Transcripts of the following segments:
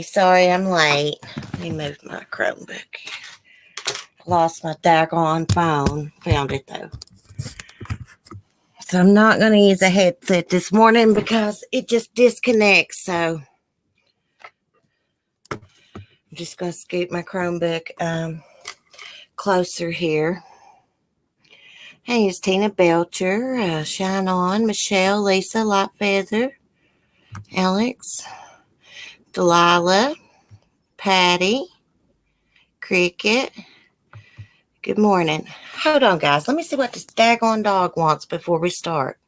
Sorry I'm late. Let me move my Chromebook. Lost my daggone phone. Found it though. So I'm not going to use a headset this morning because it just disconnects. So I'm just going to scoot my Chromebook closer here. Hey, it's Tina Belcher, Shine On, Michelle, Lisa, Light Feather, Alex, Delilah, Patty, Cricket. Good morning. Hold on, guys. Let me see what this daggone dog wants before we start.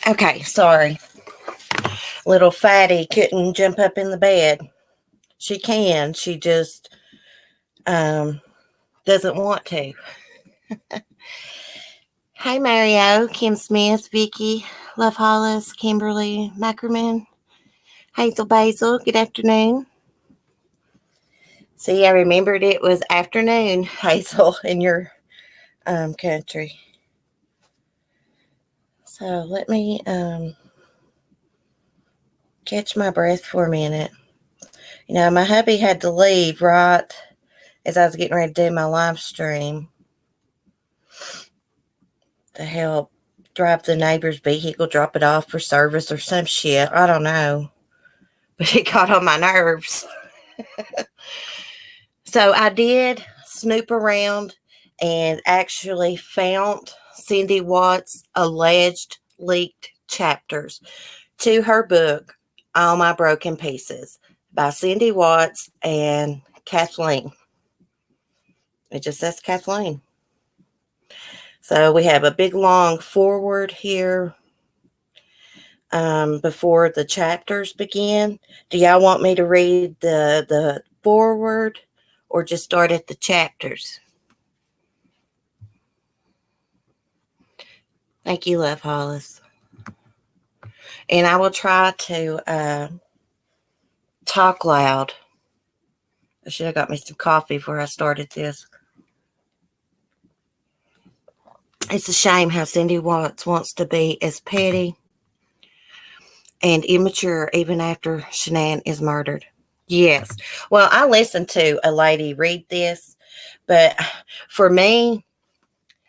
Okay, sorry. Little Fatty couldn't jump up in the bed. She can. She just doesn't want to. Hey, Mario, Kim Smith, Vicky, Love Hollis, Kimberly, Mackerman, Hazel Basil. Good afternoon. See, I remembered it was afternoon, Hazel, in your country. So let me catch my breath for a minute. You know, my hubby had to leave right as I was getting ready to do my live stream to help drive the neighbor's vehicle, drop it off for service or some shit. I don't know. But it got on my nerves. So I did snoop around and actually found Cindy Watts' alleged leaked chapters to her book, All My Broken Pieces, by Cindy Watts and Kathleen. It just says Kathleen. So we have a big long forward here before the chapters begin. Do y'all want me to read the forward or just start at the chapters? Thank you, Love Hollis. And I will try to talk loud. I should have got me some coffee before I started this. It's a shame how Cindy Watts wants to be as petty and immature even after Shanann is murdered. Yes. Well, I listened to a lady read this, but for me,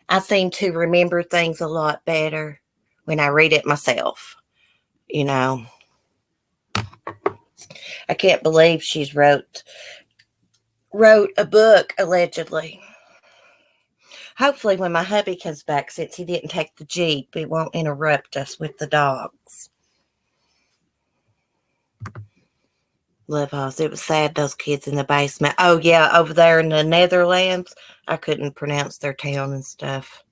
I seem to remember things a lot better when I read it myself. You know, I can't believe she's wrote a book allegedly. Hopefully, when my hubby comes back, since he didn't take the Jeep, it won't interrupt us with the dogs. Love House. It was sad, those kids in the basement. Oh, yeah, over there in the Netherlands. I couldn't pronounce their town and stuff.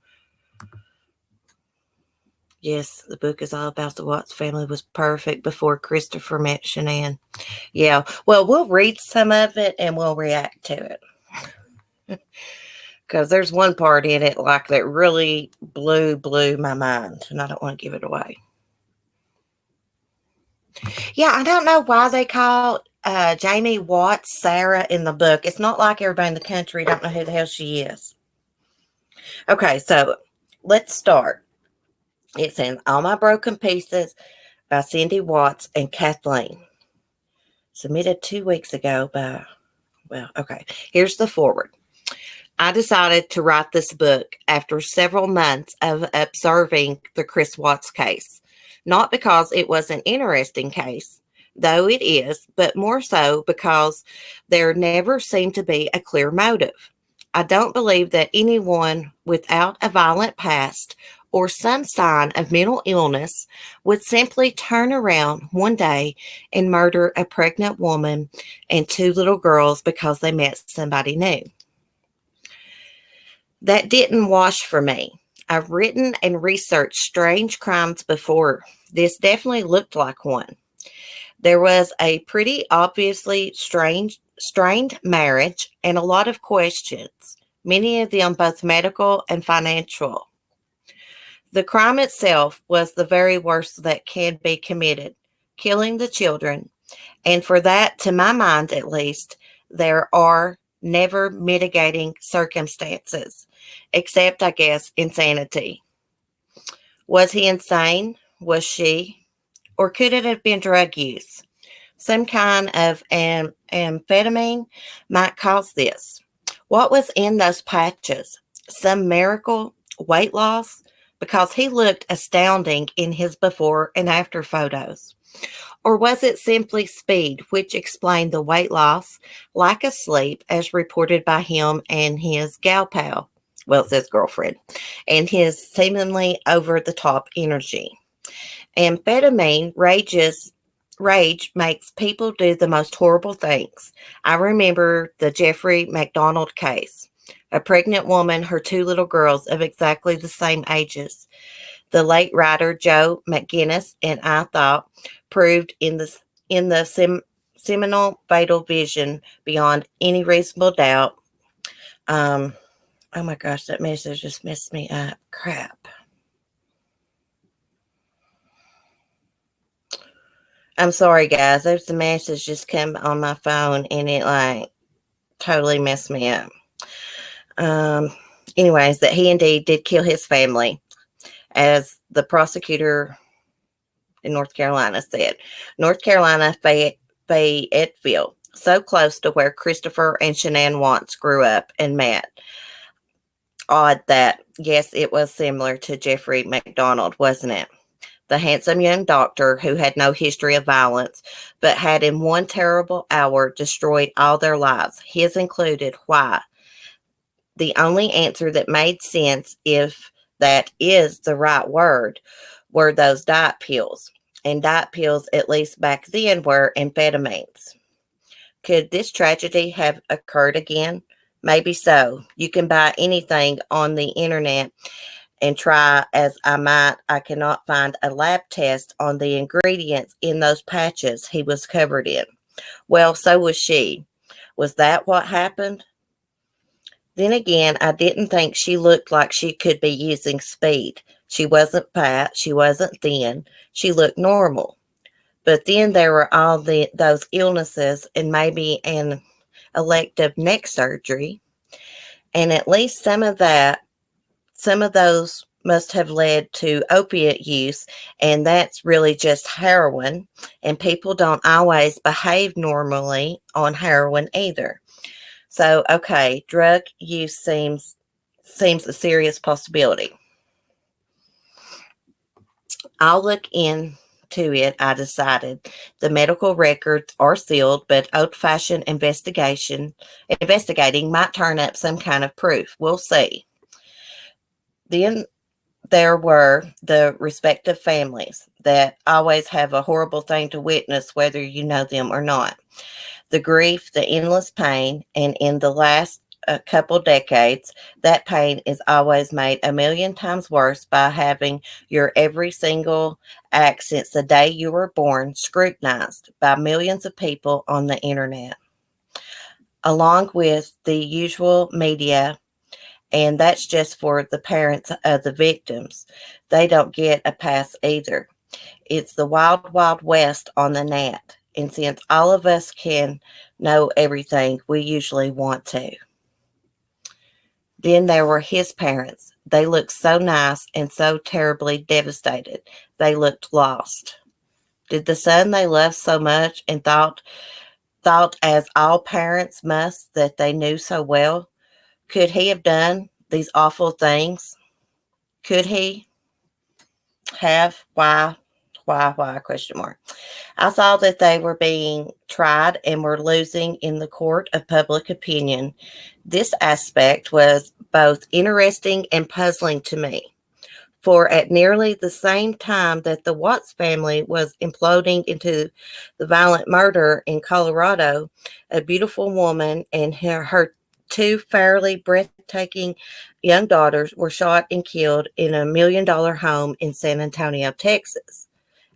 Yes, the book is all about the Watts family was perfect before Christopher met Shanann. Yeah, well, we'll read some of it and we'll react to it. Because there's one part in it like that really blew my mind, and I don't want to give it away. Yeah, I don't know why they call Jamie Watts Sarah in the book. It's not like everybody in the country don't know who the hell she is. Okay, so let's start. It says All My Broken Pieces by Cindy Watts and Kathleen. Submitted 2 weeks ago by, okay. Here's the forward. I decided to write this book after several months of observing the Chris Watts case. Not because it was an interesting case, though it is, but more so because there never seemed to be a clear motive. I don't believe that anyone without a violent past or some sign of mental illness would simply turn around one day and murder a pregnant woman and 2 little girls because they met somebody new. That didn't wash for me. I've written and researched strange crimes before. This definitely looked like one. There was a pretty obviously strained marriage and a lot of questions, many of them both medical and financial. The crime itself was the very worst that can be committed, killing the children. And for that, to my mind at least, there are never mitigating circumstances, except, I guess, insanity. Was he insane? Was she? Or could it have been drug use? Some kind of amphetamine might cause this. What was in those patches? Some miracle weight loss? Because he looked astounding in his before and after photos. Or was it simply speed, which explained the weight loss, lack of sleep, as reported by him and his gal pal? Well, it says girlfriend, and his seemingly over the top energy. Amphetamine rage makes people do the most horrible things. I remember the Jeffrey MacDonald case. A pregnant woman, her two little girls of exactly the same ages. The late writer Joe McGinnis and I thought proved in the seminal fatal vision beyond any reasonable doubt. Oh my gosh, that message just messed me up. Crap. I'm sorry, guys. There's a message just come on my phone and it like totally messed me up. Anyways, that he indeed did kill his family, as the prosecutor in North Carolina said. North Carolina, Fayetteville, so close to where Christopher and Shanann Watts grew up and met. Odd that, yes, it was similar to Jeffrey MacDonald, wasn't it? The handsome young doctor who had no history of violence, but had in one terrible hour destroyed all their lives, his included. Why? The only answer that made sense, if that is the right word, were those diet pills. And diet pills, at least back then, were amphetamines. Could this tragedy have occurred again? Maybe so. You can buy anything on the internet and try as I might. I cannot find a lab test on the ingredients in those patches he was covered in. Well, so was she. Was that what happened? Then again, I didn't think she looked like she could be using speed. She wasn't fat. She wasn't thin. She looked normal. But then there were all those illnesses and maybe an elective neck surgery. And at least some of those must have led to opiate use, and that's really just heroin. And people don't always behave normally on heroin either. So, okay, drug use seems a serious possibility. I'll look into it, I decided. The medical records are sealed, but old-fashioned investigating might turn up some kind of proof. We'll see. Then there were the respective families that always have a horrible thing to witness, whether you know them or not. The grief, the endless pain, and in the last couple decades, that pain is always made a million times worse by having your every single act since the day you were born scrutinized by millions of people on the internet, along with the usual media. And that's just for the parents of the victims. They don't get a pass either. It's the wild, wild west on the net. And since all of us can know everything, we usually want to. Then there were his parents. They looked so nice and so terribly devastated. They looked lost. Did the son they loved so much and thought as all parents must that they knew so well? Could he have done these awful things? Could he have? Why? Question mark. I saw that they were being tried and were losing in the court of public opinion. This aspect was both interesting and puzzling to me. For at nearly the same time that the Watts family was imploding into the violent murder in Colorado, a beautiful woman and her two fairly breathtaking young daughters were shot and killed in a $1 million home in San Antonio, Texas.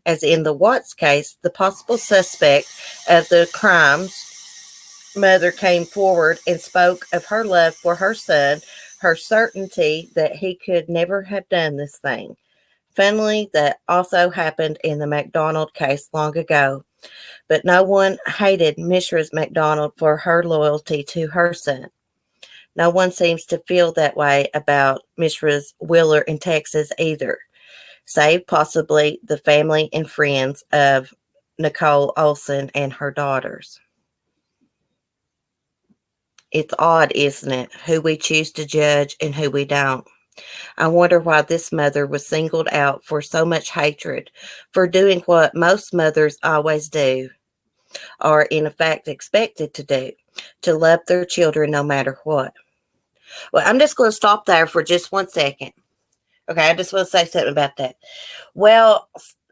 As in the Watts case, the possible suspect of the crimes mother came forward and spoke of her love for her son, her certainty that he could never have done this thing. Funnily, that also happened in the MacDonald case long ago, but no one hated Mrs. MacDonald for her loyalty to her son. No one seems to feel that way about Mrs. Wheeler in Texas either, save possibly the family and friends of Nicole Olson and her daughters. It's odd, isn't it, who we choose to judge and who we don't. I wonder why this mother was singled out for so much hatred, for doing what most mothers always do, or in fact expected to do, to love their children no matter what. Well, I'm just going to stop there for just 1 second. Okay, I just want to say something about that. Well,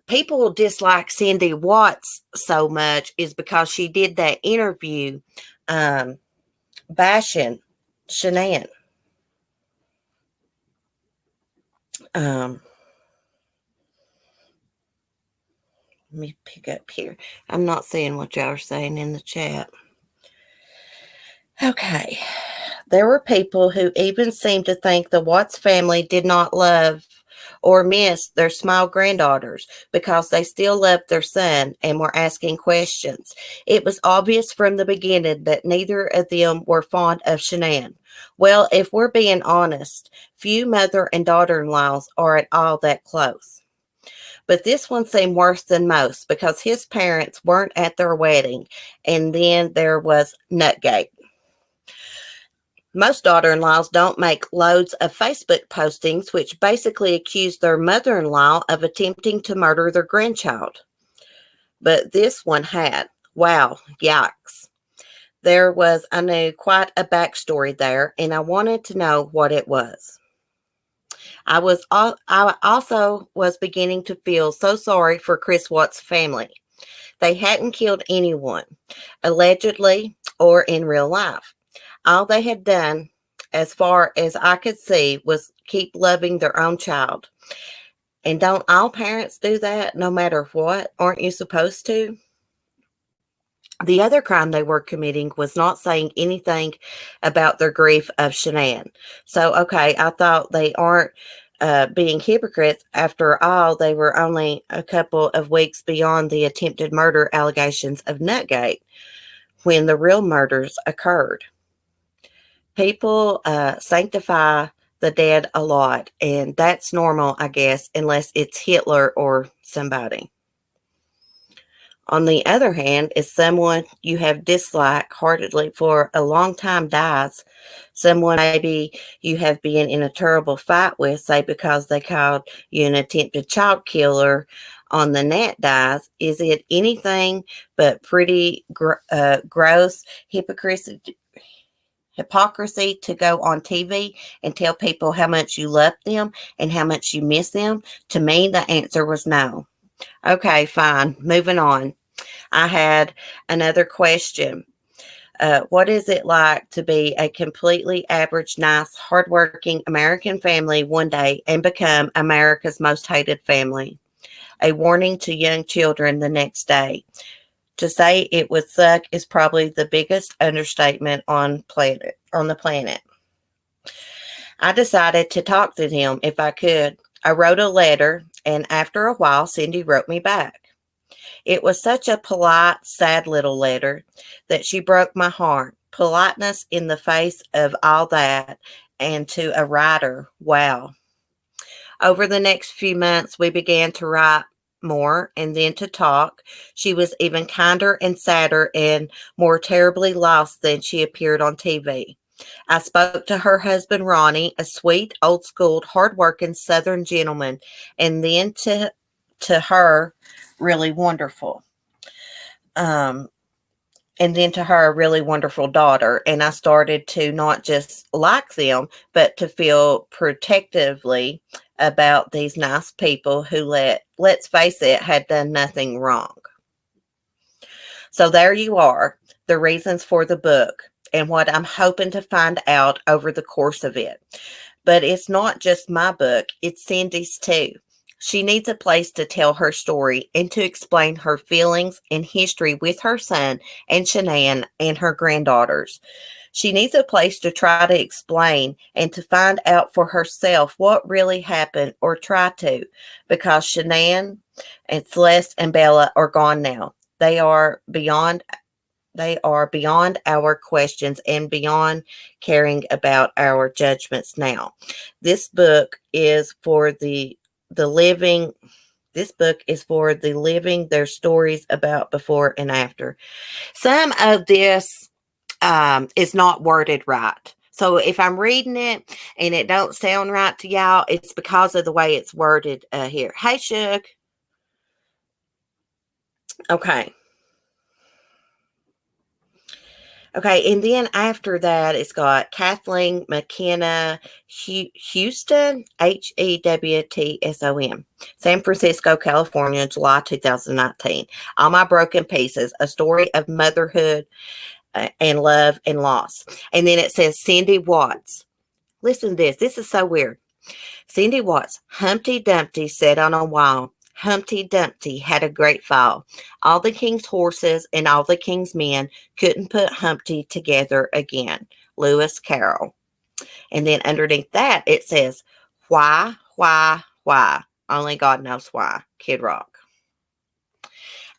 people dislike Cindy Watts so much is because she did that interview bashing Shanann. Let me pick up here. I'm not seeing what y'all are saying in the chat. Okay. There were people who even seemed to think the Watts family did not love or miss their small granddaughters because they still loved their son and were asking questions. It was obvious from the beginning that neither of them were fond of Shanann. Well, if we're being honest, few mother and daughter-in-laws are at all that close. But this one seemed worse than most because his parents weren't at their wedding, and then there was Nutgate. Most daughter-in-laws don't make loads of Facebook postings which basically accuse their mother-in-law of attempting to murder their grandchild. But this one had. Wow, yikes. There was, I knew, quite a backstory there, and I wanted to know what it was. I also was beginning to feel so sorry for Chris Watts' family. They hadn't killed anyone, allegedly or in real life. All they had done, as far as I could see, was keep loving their own child. And don't all parents do that no matter what? Aren't you supposed to? The other crime they were committing was not saying anything about their grief of Shanann. So, okay, I thought they aren't being hypocrites. After all, they were only a couple of weeks beyond the attempted murder allegations of Nutgate when the real murders occurred. People sanctify the dead a lot, and that's normal, I guess, unless it's Hitler or somebody. On the other hand, if someone you have disliked heartedly for a long time dies, someone maybe you have been in a terrible fight with, say because they called you an attempted child killer on the net dies, is it anything but pretty gross hypocrisy to go on TV and tell people how much you love them and how much you miss them? To me, the answer was no. Okay, fine. Moving on. I had another question. What is it like to be a completely average, nice, hardworking American family one day and become America's most hated family? A warning to young children the next day. To say it would suck is probably the biggest understatement on the planet. I decided to talk to him if I could. I wrote a letter, and after a while, Cindy wrote me back. It was such a polite, sad little letter that she broke my heart. Politeness in the face of all that, and to a writer, wow. Over the next few months, we began to write more and then to talk. She was even kinder and sadder and more terribly lost than she appeared on TV. I spoke to her husband, Ronnie, a sweet, old-schooled, hard-working Southern gentleman, and then to her, really wonderful. And then to her, a really wonderful daughter. And I started to not just like them, but to feel protectively about these nice people who, let's face it, had done nothing wrong. So there you are, the reasons for the book and what I'm hoping to find out over the course of it. But it's not just my book, it's Cindy's too. She needs a place to tell her story and to explain her feelings and history with her son and Shanann and her granddaughters. She needs a place to try to explain and to find out for herself what really happened, or try to, because Shanann and Celeste and Bella are gone now. They are beyond our questions and beyond caring about our judgments now. This book is for the living. This book is for the living their stories about before and after. Some of this is not worded right. So if I'm reading it and it don't sound right to y'all, it's because of the way it's worded here. Hey, Shug. Okay. Okay, and then after that, it's got Kathleen McKenna Houston, Hewtson, San Francisco, California, July 2019. All My Broken Pieces, a story of motherhood and love and loss. And then it says Cindy Watts. Listen to this. This is so weird. Cindy Watts, Humpty Dumpty sat on a wall. Humpty Dumpty had a great fall. All the king's horses and all the king's men couldn't put Humpty together again. Lewis Carroll. And then underneath that, it says, why? Only God knows why. Kid Rock.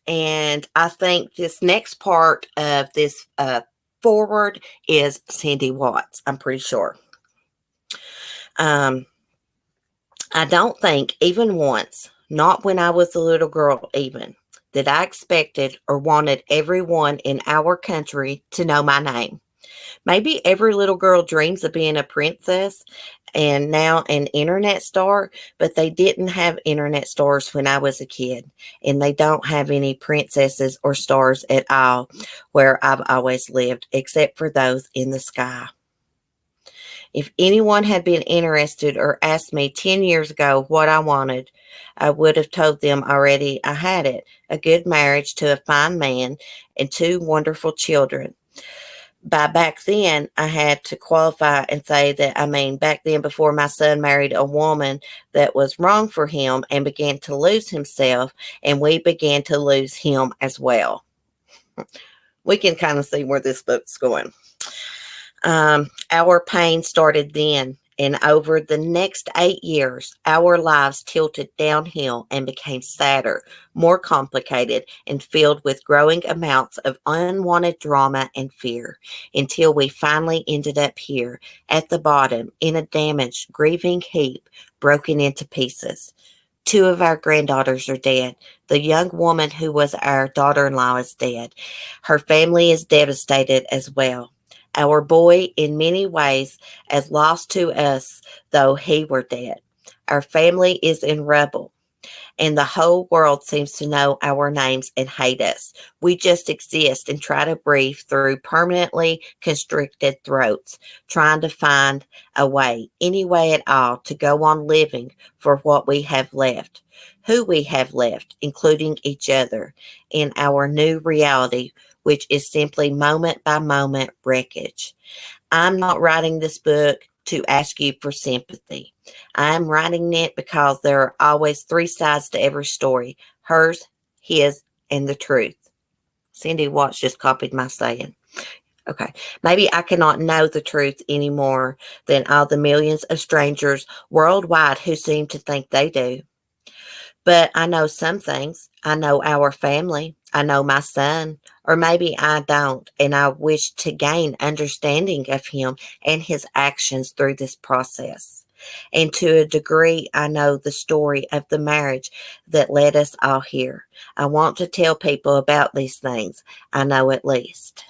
And I think this next part of this forward is Cindy Watts. I'm pretty sure. I don't think even once, not when I was a little girl even, that I expected or wanted everyone in our country to know my name. Maybe every little girl dreams of being a princess and now an internet star, but they didn't have internet stars when I was a kid, and they don't have any princesses or stars at all where I've always lived, except for those in the sky. If anyone had been interested or asked me 10 years ago what I wanted, I would have told them already I had it: a good marriage to a fine man and two wonderful children. By back then, I had to qualify and say that, I mean, back then, before my son married a woman that was wrong for him and began to lose himself, and we began to lose him as well. We can kind of see where this book's going. Our pain started then, and over the next 8 years, our lives tilted downhill and became sadder, more complicated, and filled with growing amounts of unwanted drama and fear, until we finally ended up here at the bottom in a damaged, grieving heap, broken into pieces. Two of our granddaughters are dead. The young woman who was our daughter-in-law is dead. Her family is devastated as well. Our boy, in many ways, as lost to us, though he were dead. Our family is in rubble, and the whole world seems to know our names and hate us. We just exist and try to breathe through permanently constricted throats, trying to find a way, any way at all, to go on living for what we have left, who we have left, including each other, in our new reality, which is simply moment by moment wreckage. I'm not writing this book to ask you for sympathy. I'm writing it because there are always three sides to every story: hers, his, and the truth. Cindy Watts just copied my saying. Okay, maybe I cannot know the truth any more than all the millions of strangers worldwide who seem to think they do. But I know some things. I know our family. I know my son. Or maybe I don't, and I wish to gain understanding of him and his actions through this process. And to a degree, I know the story of the marriage that led us all here. I want to tell people about these things. I know at least.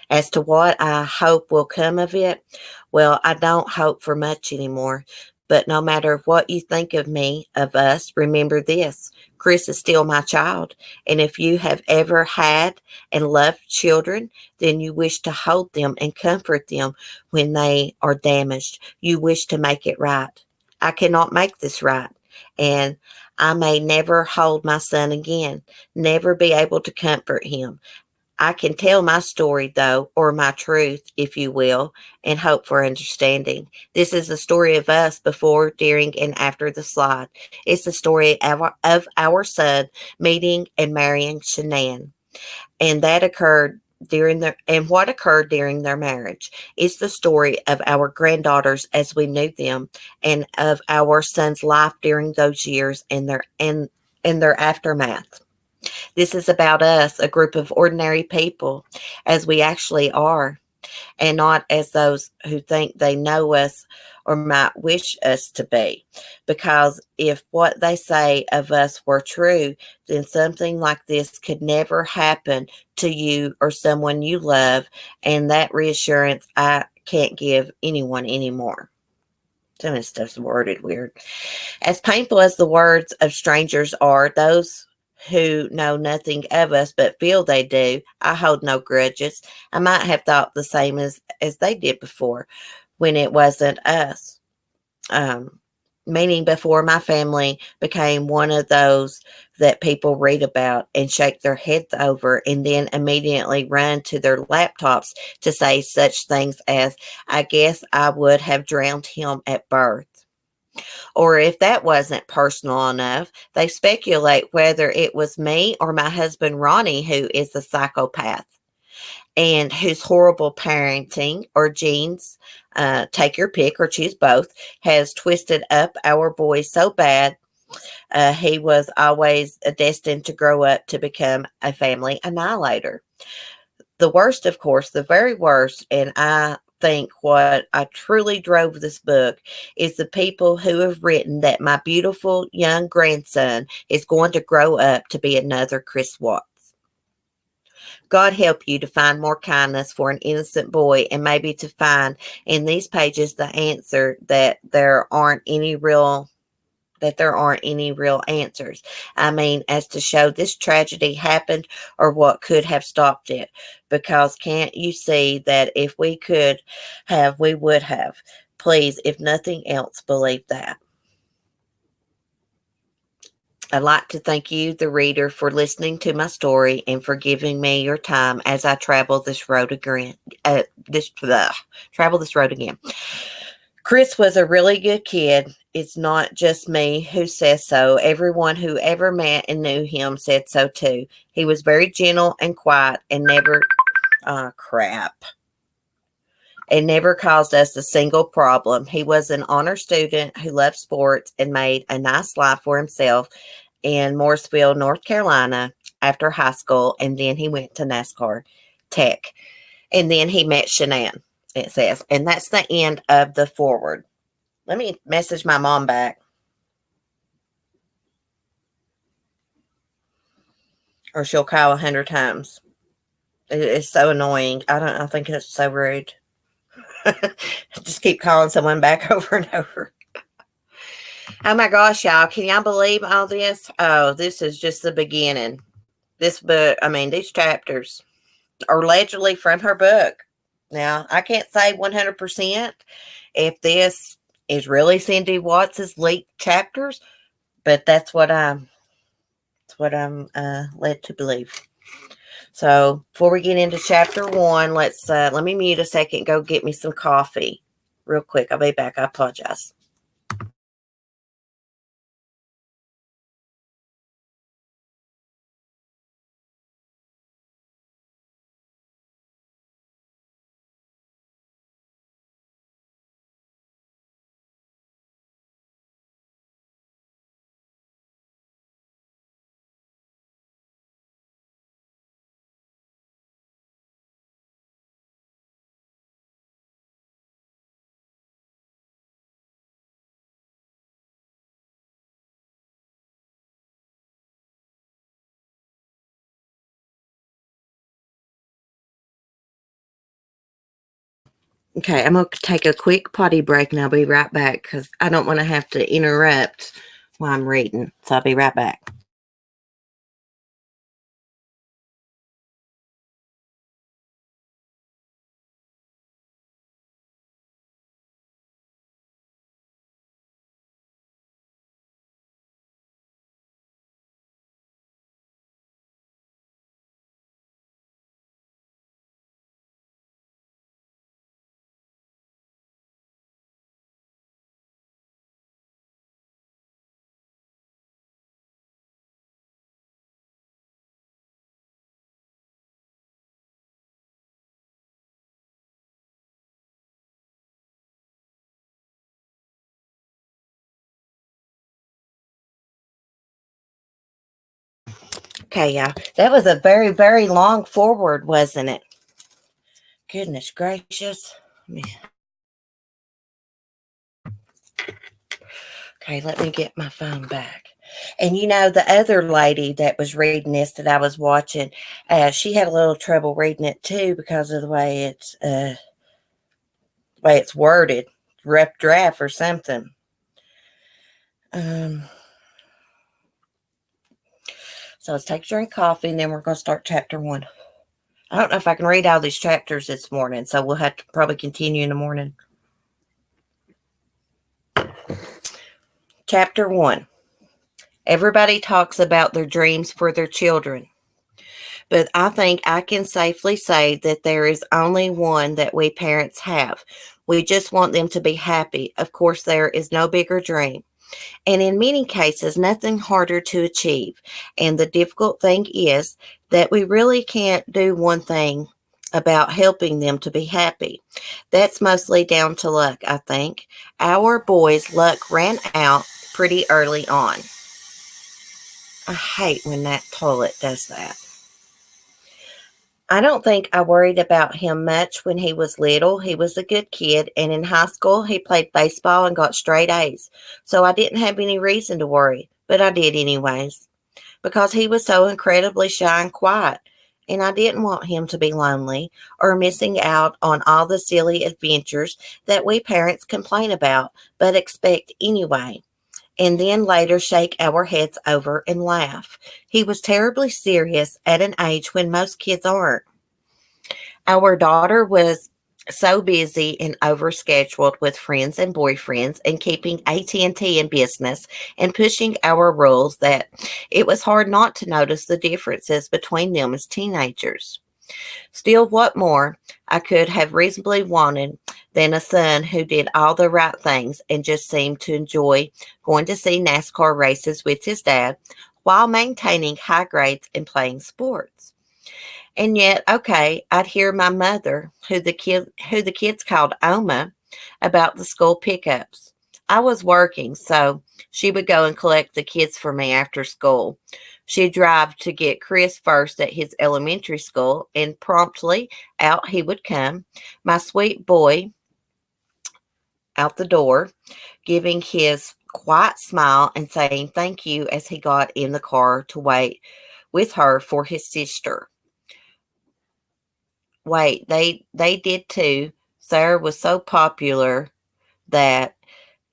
As to what I hope will come of it, well, I don't hope for much anymore. But no matter what you think of me, of us, remember this: Chris is still my child. And if you have ever had and loved children, then you wish to hold them and comfort them when they are damaged. You wish to make it right. I cannot make this right. And I may never hold my son again, never be able to comfort him. I can tell my story, though, or my truth, if you will, and hope for understanding. This is the story of us before, during, and after the slide. It's the story of our son meeting and marrying Shanann, and that occurred during their and what occurred during their marriage. It's the story of our granddaughters as we knew them, and of our son's life during those years and their aftermath. This is about us, a group of ordinary people, as we actually are, and not as those who think they know us or might wish us to be. Because if what they say of us were true, then something like this could never happen to you or someone you love, and that reassurance I can't give anyone anymore. Some of this stuff's worded weird. As painful as the words of strangers are, those who know nothing of us but feel they do, I hold no grudges. I might have thought the same as they did before when it wasn't us. Um, Meaning before my family became one of those that people read about and shake their heads over and then immediately run to their laptops to say such things as, I guess I would have drowned him at birth. Or if that wasn't personal enough, they speculate whether it was me or my husband Ronnie who is the psychopath and whose horrible parenting or genes, take your pick or choose both, has twisted up our boy so bad he was always destined to grow up to become a family annihilator. The worst, of course, the very worst, and I think what I truly drove this book is the people who have written that my beautiful young grandson is going to grow up to be another Chris Watts. God help you to find more kindness for an innocent boy and maybe to find in these pages the answer that there aren't any real answers. I mean, as to show this tragedy happened or what could have stopped it. Because can't you see that if we could have, we would have? Please, if nothing else, believe that. I'd like to thank you, the reader, for listening to my story and for giving me your time as I travel this road again. Travel this road again. Chris was a really good kid. It's not just me who says so. Everyone who ever met and knew him said so too. He was very gentle and quiet and never, crap, and never caused us a single problem. He was an honor student who loved sports and made a nice life for himself in Morrisville, North Carolina after high school. And then he went to NASCAR Tech. And then he met Shanann, it says. And that's the end of the forward. Let me message my mom back. Or she'll call 100 times. It's so annoying. I think it's so rude. Just keep calling someone back over and over. Oh my gosh, y'all. Can y'all believe all this? Oh, this is just the beginning. This book, I mean, these chapters are allegedly from her book. Now, I can't say 100% if this is really Cindy Watts's leaked chapters, but that's what I'm led to believe. So before we get into chapter 1, let me mute a second, go get me some coffee real quick. I'll be back. I apologize. Okay, I'm going to take a quick potty break and I'll be right back because I don't want to have to interrupt while I'm reading. So I'll be right back. Okay, yeah. That was a very, very long forward, wasn't it? Goodness gracious. Okay, let me get my phone back. And you know, the other lady that was reading this that I was watching, she had a little trouble reading it too because of the way it's worded, rough draft or something. So let's take a drink of coffee, and then we're going to start chapter 1. I don't know if I can read all these chapters this morning, so we'll have to probably continue in the morning. Chapter 1. Everybody talks about their dreams for their children, but I think I can safely say that there is only one that we parents have. We just want them to be happy. Of course, there is no bigger dream, and in many cases, nothing harder to achieve. And the difficult thing is that we really can't do one thing about helping them to be happy. That's mostly down to luck, I think. Our boys' luck ran out pretty early on. I hate when that toilet does that. I don't think I worried about him much when he was little. He was a good kid, and in high school, he played baseball and got straight A's. So I didn't have any reason to worry, but I did anyways, because he was so incredibly shy and quiet, and I didn't want him to be lonely or missing out on all the silly adventures that we parents complain about, but expect anyway, and then later shake our heads over and laugh. He was terribly serious at an age when most kids aren't. Our daughter was so busy and overscheduled with friends and boyfriends and keeping AT&T in business and pushing our rules that it was hard not to notice the differences between them as teenagers. Still, what more I could have reasonably wanted than a son who did all the right things and just seemed to enjoy going to see NASCAR races with his dad while maintaining high grades and playing sports. And yet, okay, I'd hear my mother, who the kids called Oma, about the school pickups. I was working, so she would go and collect the kids for me after school. She'd drive to get Chris first at his elementary school, and promptly out he would come, my sweet boy, out the door, giving his quiet smile and saying thank you as he got in the car to wait with her for his sister. Wait, they did too. Sarah was so popular that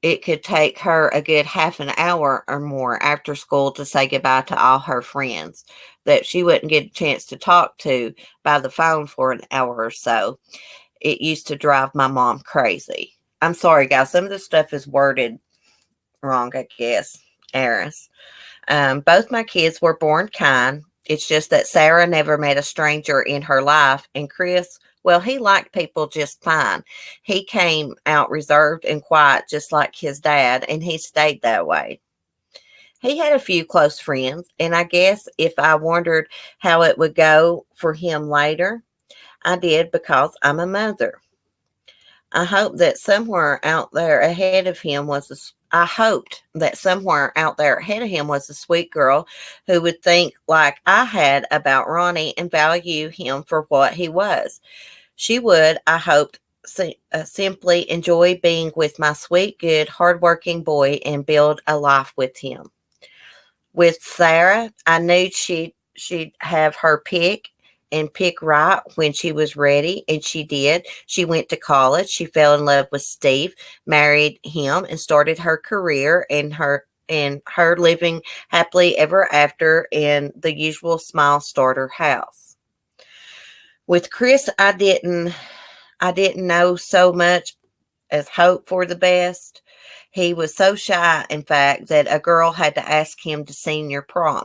it could take her a good half an hour or more after school to say goodbye to all her friends that she wouldn't get a chance to talk to by the phone for an hour or so. It used to drive my mom crazy. I'm sorry, guys. Some of this stuff is worded wrong, I guess. Eris. Both my kids were born kind. It's just that Sarah never met a stranger in her life, and Chris, well, he liked people just fine. He came out reserved and quiet, just like his dad, and he stayed that way. He had a few close friends, and I guess if I wondered how it would go for him later, I did because I'm a mother. I hoped that somewhere out there ahead of him was I hoped that somewhere out there ahead of him was a sweet girl who would think like I had about Ronnie and value him for what he was. She would, I hoped, simply enjoy being with my sweet, good, hardworking boy and build a life with him. With Sarah, I knew she'd have her pick and pick right when she was ready, and she did. She went to college, she fell in love with Steve, married him, and started her career and her living happily ever after in the usual small starter house. With Chris, I didn't know so much as hope for the best. He was so shy, in fact, that a girl had to ask him to senior prom.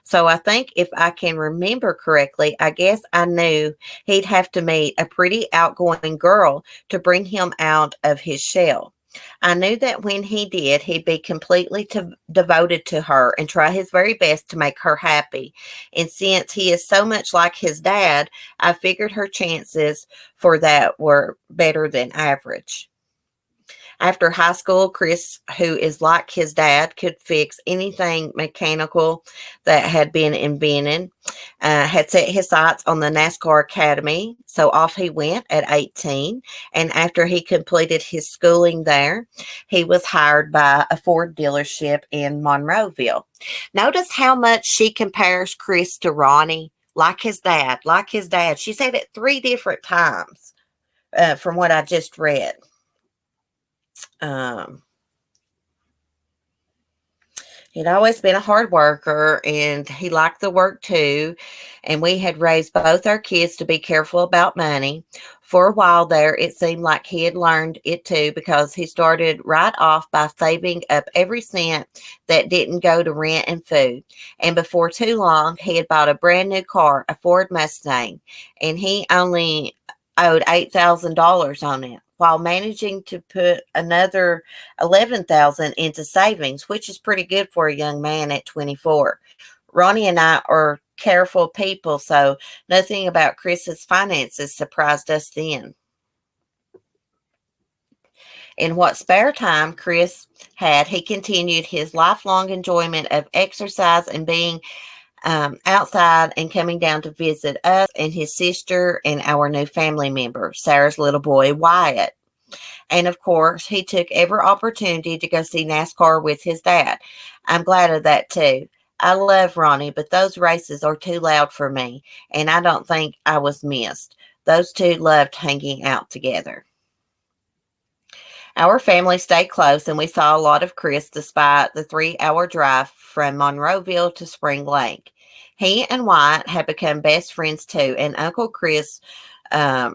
So I think if I can remember correctly, I guess I knew he'd have to meet a pretty outgoing girl to bring him out of his shell. I knew that when he did, he'd be completely devoted to her and try his very best to make her happy. And since he is so much like his dad, I figured her chances for that were better than average. After high school, Chris, who is like his dad, could fix anything mechanical that had been invented, had set his sights on the NASCAR Academy. So off he went at 18. And after he completed his schooling there, he was hired by a Ford dealership in Monroeville. Notice how much she compares Chris to Ronnie, like his dad, like his dad. She said it 3 different times from what I just read. He'd always been a hard worker and he liked the work too. And we had raised both our kids to be careful about money. For a while there, it seemed like he had learned it too because he started right off by saving up every cent that didn't go to rent and food. And before too long, he had bought a brand new car, a Ford Mustang, and he only owed $8,000 on it, while managing to put another $11,000 into savings, which is pretty good for a young man at 24. Ronnie and I are careful people, so nothing about Chris's finances surprised us then. In what spare time Chris had, he continued his lifelong enjoyment of exercise and being outside and coming down to visit us and his sister and our new family member, Sarah's little boy, Wyatt. And of course, he took every opportunity to go see NASCAR with his dad. I'm glad of that too. I love Ronnie, but those races are too loud for me, and I don't think I was missed. Those two loved hanging out together. Our family stayed close, and we saw a lot of Chris despite the 3-hour drive from Monroeville to Spring Lake. He and Wyatt had become best friends too, and Uncle Chris was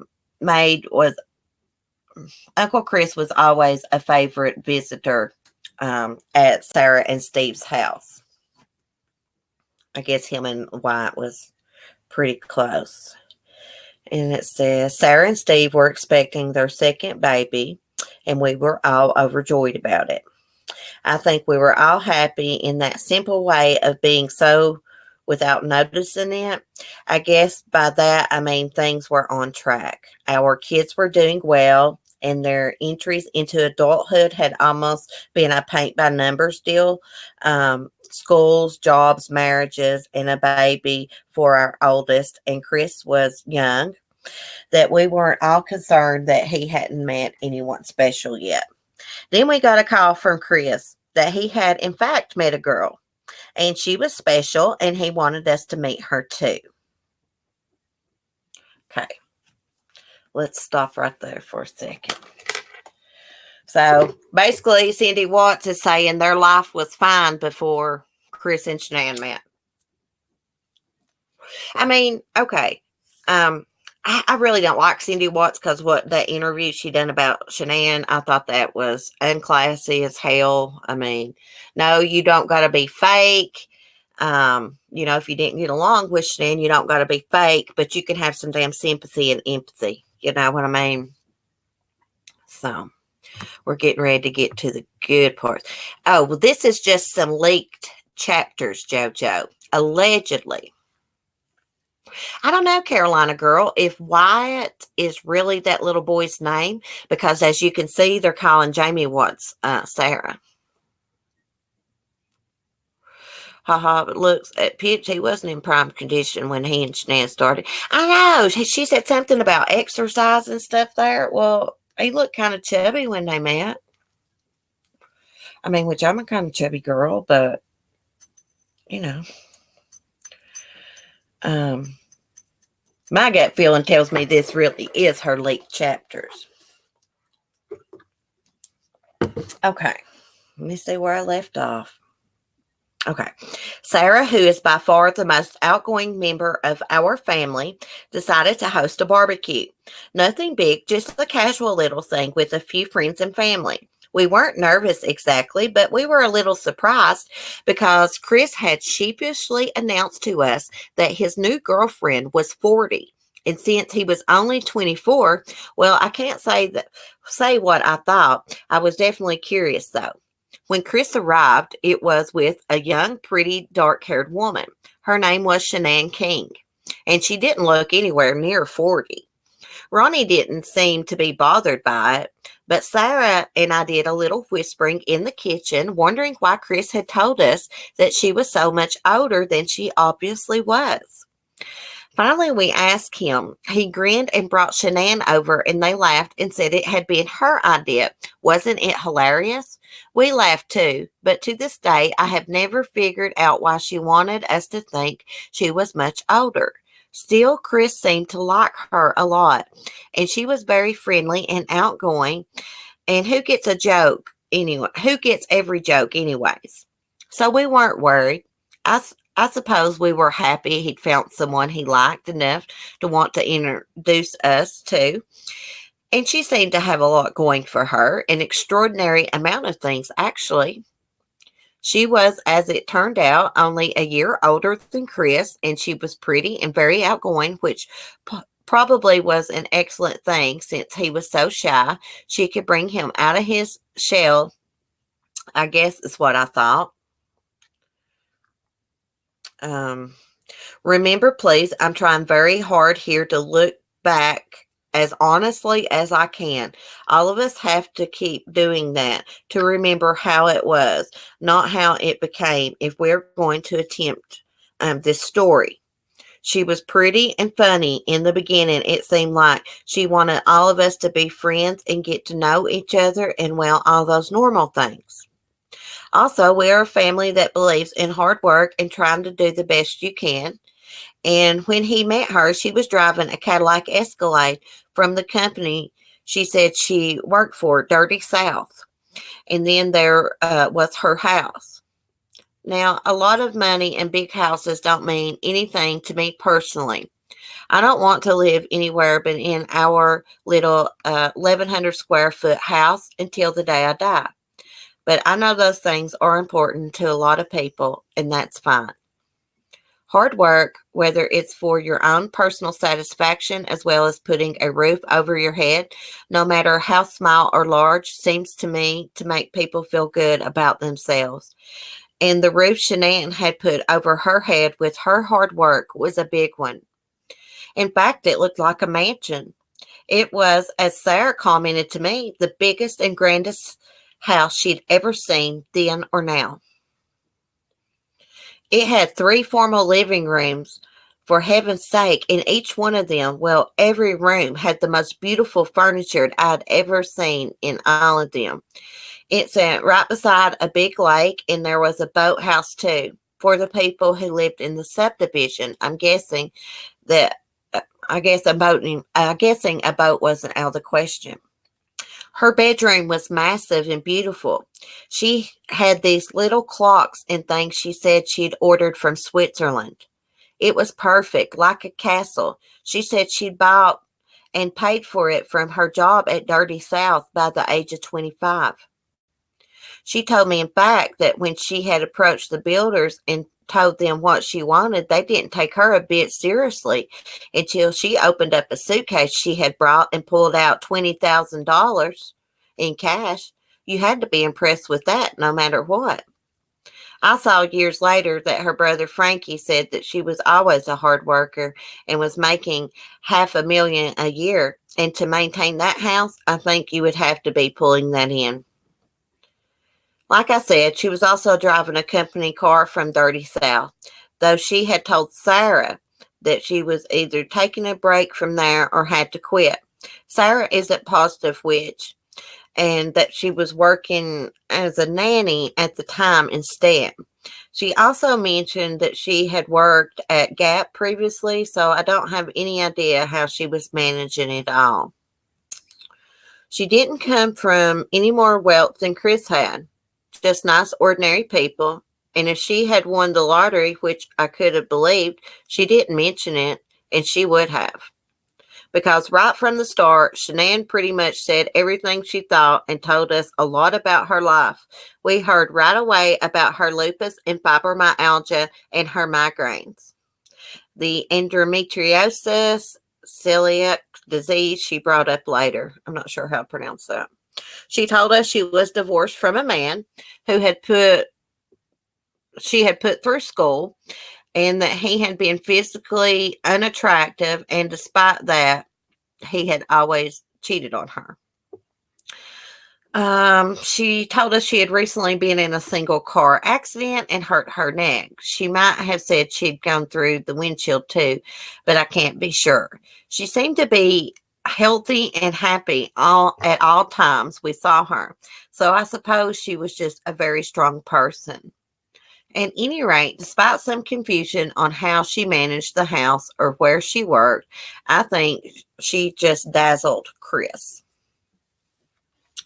always a favorite visitor at Sarah and Steve's house. I guess him and Wyatt was pretty close. And it says, Sarah and Steve were expecting their second baby, and we were all overjoyed about it. I think we were all happy in that simple way of being so without noticing it. I guess by that, I mean things were on track. Our kids were doing well, and their entries into adulthood had almost been a paint by numbers deal. Schools, jobs, marriages, and a baby for our oldest. And Chris was young, that we weren't all concerned that he hadn't met anyone special yet. Then we got a call from Chris that he had in fact met a girl, and she was special, and he wanted us to meet her too. Okay, let's stop right there for a second. So basically, Cindy Watts is saying their life was fine before Chris and Shanann met. I mean, okay. I really don't like Cindy Watts because what that interview she done about Shanann, I thought that was unclassy as hell. I mean, no, you don't got to be fake. If you didn't get along with Shanann, you don't got to be fake, but you can have some damn sympathy and empathy. You know what I mean? So we're getting ready to get to the good parts. Oh, well, this is just some leaked chapters, JoJo. Allegedly. I don't know, Carolina girl, if Wyatt is really that little boy's name, because as you can see, they're calling Jamie Watts Sarah. But looks at Pips, he wasn't in prime condition when he and Shanann started. I know, she said something about exercise and stuff there. Well, he looked kind of chubby when they met. I mean, which I'm a kind of chubby girl, but, my gut feeling tells me this really is her leaked chapters. Okay, let me see where I left off. Okay, Sarah, who is by far the most outgoing member of our family, decided to host a barbecue. Nothing big, just a casual little thing with a few friends and family. We weren't nervous exactly, but we were a little surprised because Chris had sheepishly announced to us that his new girlfriend was 40. And since he was only 24, well, I can't say what I thought. I was definitely curious, though. When Chris arrived, it was with a young, pretty, dark-haired woman. Her name was Shanann King, and she didn't look anywhere near 40. Ronnie didn't seem to be bothered by it, but Sarah and I did a little whispering in the kitchen, wondering why Chris had told us that she was so much older than she obviously was. Finally, we asked him. He grinned and brought Shanann over, and they laughed and said it had been her idea. Wasn't it hilarious? We laughed too, but to this day, I have never figured out why she wanted us to think she was much older. Still, Chris seemed to like her a lot, and she was very friendly and outgoing. And who gets a joke anyway? Who gets every joke, anyways? So we weren't worried. I suppose we were happy he'd found someone he liked enough to want to introduce us to. And she seemed to have a lot going for her, an extraordinary amount of things, actually. She was, as it turned out, only a year older than Chris, and she was pretty and very outgoing, which probably was an excellent thing since he was so shy. She could bring him out of his shell, I guess is what I thought. Remember, please, I'm trying very hard here to look back as honestly as I can. All of us have to keep doing that to remember how it was, not how it became, if we're going to attempt this story. She was pretty and funny in the beginning. It seemed like she wanted all of us to be friends and get to know each other and, well, all those normal things. Also, we are a family that believes in hard work and trying to do the best you can. And when he met her, she was driving a Cadillac Escalade from the company she said she worked for, Dirty South. And then there was her house. Now, a lot of money and big houses don't mean anything to me personally. I don't want to live anywhere but in our little 1,100 square foot house until the day I die. But I know those things are important to a lot of people, and that's fine. Hard work, whether it's for your own personal satisfaction as well as putting a roof over your head, no matter how small or large, seems to me to make people feel good about themselves. And the roof Shanann had put over her head with her hard work was a big one. In fact, it looked like a mansion. It was, as Sarah commented to me, the biggest and grandest house she'd ever seen then or now. It had 3 formal living rooms, for heaven's sake, and each one of them, well, every room had the most beautiful furniture I'd ever seen in all of them. It sat right beside a big lake, and there was a boathouse too. For the people who lived in the subdivision, I'm guessing that guessing a boat wasn't out of the question. Her bedroom was massive and beautiful. She had these little clocks and things she said she'd ordered from Switzerland. It was perfect, like a castle. She said she'd bought and paid for it from her job at Dirty South by the age of 25. She told me, in fact, that when she had approached the builders and told them what she wanted, they didn't take her a bit seriously until she opened up a suitcase she had brought and pulled out $20,000 in cash. You had to be impressed with that no matter what. I saw years later that her brother Frankie said that she was always a hard worker and was making $500,000 a year. And to maintain that house, I think you would have to be pulling that in. Like I said, she was also driving a company car from Dirty South, though she had told Sarah that she was either taking a break from there or had to quit. Sarah isn't positive which, and that she was working as a nanny at the time instead. She also mentioned that she had worked at Gap previously, so I don't have any idea how she was managing it all. She didn't come from any more wealth than Chris had. Just nice, ordinary people. And if she had won the lottery, which I could have believed, she didn't mention it, and she would have. Because right from the start, Shanann pretty much said everything she thought and told us a lot about her life. We heard right away about her lupus and fibromyalgia and her migraines. The endometriosis, celiac disease she brought up later. I'm not sure how to pronounce that. She told us she was divorced from a man who she had put through school, and that he had been physically unattractive, and despite that, he had always cheated on her. She told us she had recently been in a single car accident and hurt her neck. She might have said she'd gone through the windshield too, but I can't be sure. She seemed to be healthy and happy at all times we saw her. So I suppose she was just a very strong person. At any rate, despite some confusion on how she managed the house or where she worked, I think she just dazzled Chris.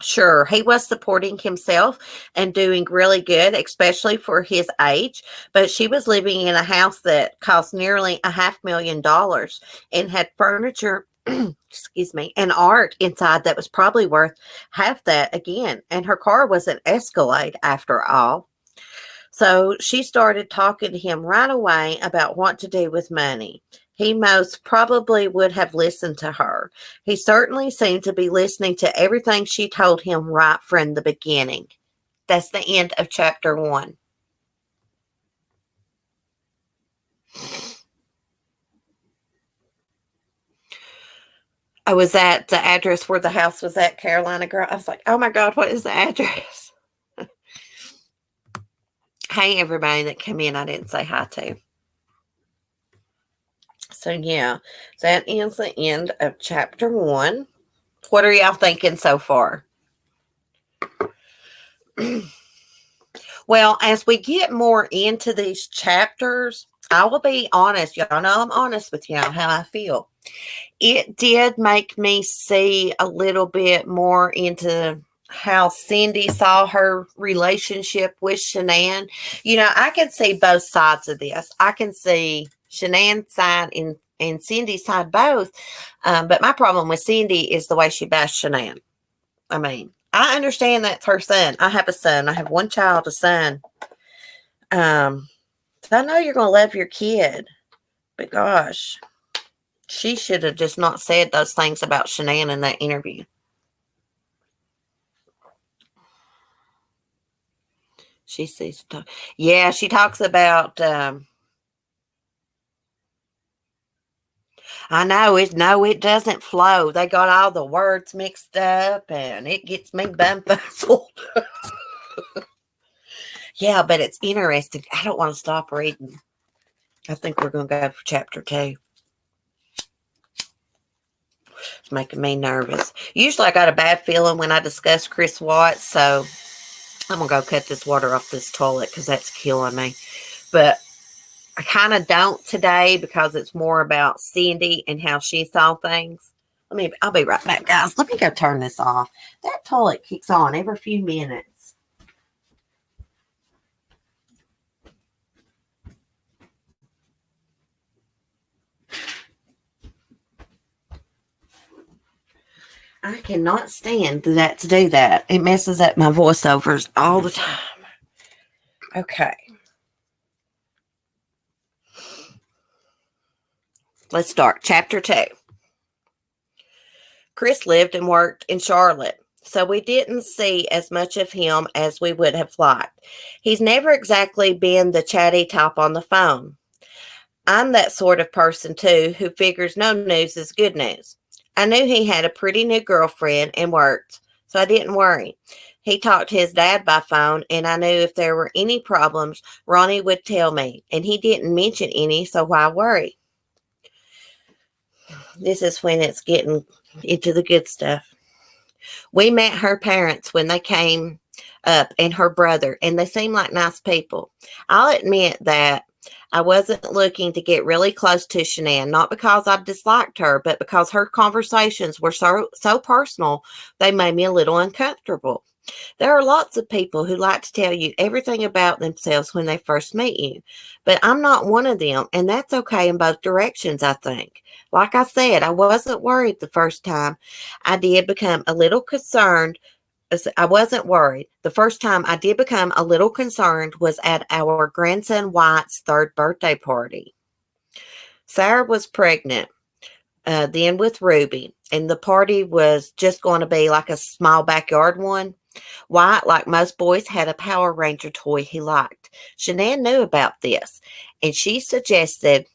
Sure, he was supporting himself and doing really good, especially for his age. But she was living in a house that cost nearly $500,000 and had furniture, excuse me, and art inside that was probably worth half that again. And her car was an Escalade after all. So she started talking to him right away about what to do with money. He most probably would have listened to her. He certainly seemed to be listening to everything she told him right from the beginning. That's the end of chapter 1. I was at the address where the house was at, Carolina Girl. I was like, oh my God, what is the address? Hey, everybody that came in, I didn't say hi to. So, yeah, that is the end of chapter 1. What are y'all thinking so far? Well, as we get more into these chapters, I will be honest. Y'all know I'm honest with y'all how I feel. It did make me see a little bit more into how Cindy saw her relationship with Shanann. You know, I can see both sides of this. I can see Shanann's side and Cindy's side both. But my problem with Cindy is the way she bashed Shanann. I mean, I understand that's her son. I have a son. I have one child, a son. So I know you're going to love your kid. But gosh, she should have just not said those things about Shanann in that interview. She sees. Yeah, she talks about. I know it doesn't flow. They got all the words mixed up, and it gets me bamboozled. Yeah, but it's interesting. I don't want to stop reading. I think we're going to go for chapter 2. It's making me nervous. Usually I got a bad feeling when I discuss Chris Watts, so I'm going to go cut this water off this toilet because that's killing me. But I kind of don't today because it's more about Cindy and how she saw things. I'll be right back, guys. Let me go turn this off. That toilet kicks on every few minutes. I cannot stand that to do that. It messes up my voiceovers all the time. Okay. Let's start. Chapter 2. Chris lived and worked in Charlotte, so we didn't see as much of him as we would have liked. He's never exactly been the chatty type on the phone. I'm that sort of person, too, who figures no news is good news. I knew he had a pretty new girlfriend and worked, so I didn't worry. He talked to his dad by phone, and I knew if there were any problems, Ronnie would tell me, and he didn't mention any, so why worry? This is when it's getting into the good stuff. We met her parents when they came up and her brother, and they seemed like nice people. I'll admit that I wasn't looking to get really close to Shanann, not because I disliked her, but because her conversations were so personal, they made me a little uncomfortable. There are lots of people who like to tell you everything about themselves when they first meet you, but I'm not one of them, and that's okay in both directions, I think. Like I said, I wasn't worried the first time. I did become a little concerned. I wasn't worried. The first time I did become a little concerned was at our grandson White's 3rd birthday party. Sarah was pregnant, then with Ruby, and the party was just going to be like a small backyard one. White, like most boys, had a Power Ranger toy he liked. Shanann knew about this, and she suggested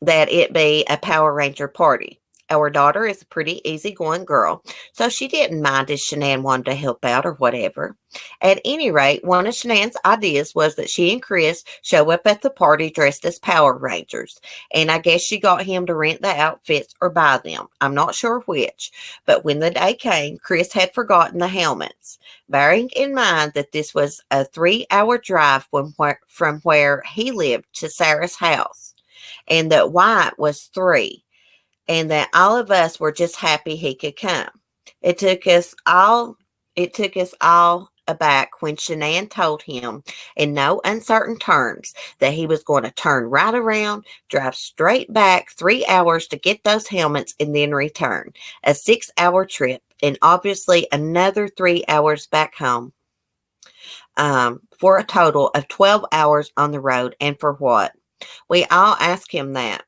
that it be a Power Ranger party. Our daughter is a pretty easygoing girl, so she didn't mind if Shanann wanted to help out or whatever. At any rate, one of Shanann's ideas was that she and Chris show up at the party dressed as Power Rangers, and I guess she got him to rent the outfits or buy them. I'm not sure which, but when the day came, Chris had forgotten the helmets. Bearing in mind that this was a 3-hour drive from where he lived to Sarah's house, and that Wyatt was 3, and that all of us were just happy he could come. It took us all aback when Shanann told him in no uncertain terms that he was going to turn right around, drive straight back 3 hours to get those helmets, and then return. A 6-hour trip, and obviously another 3 hours back home, for a total of 12 hours on the road. And for what? We all asked him that.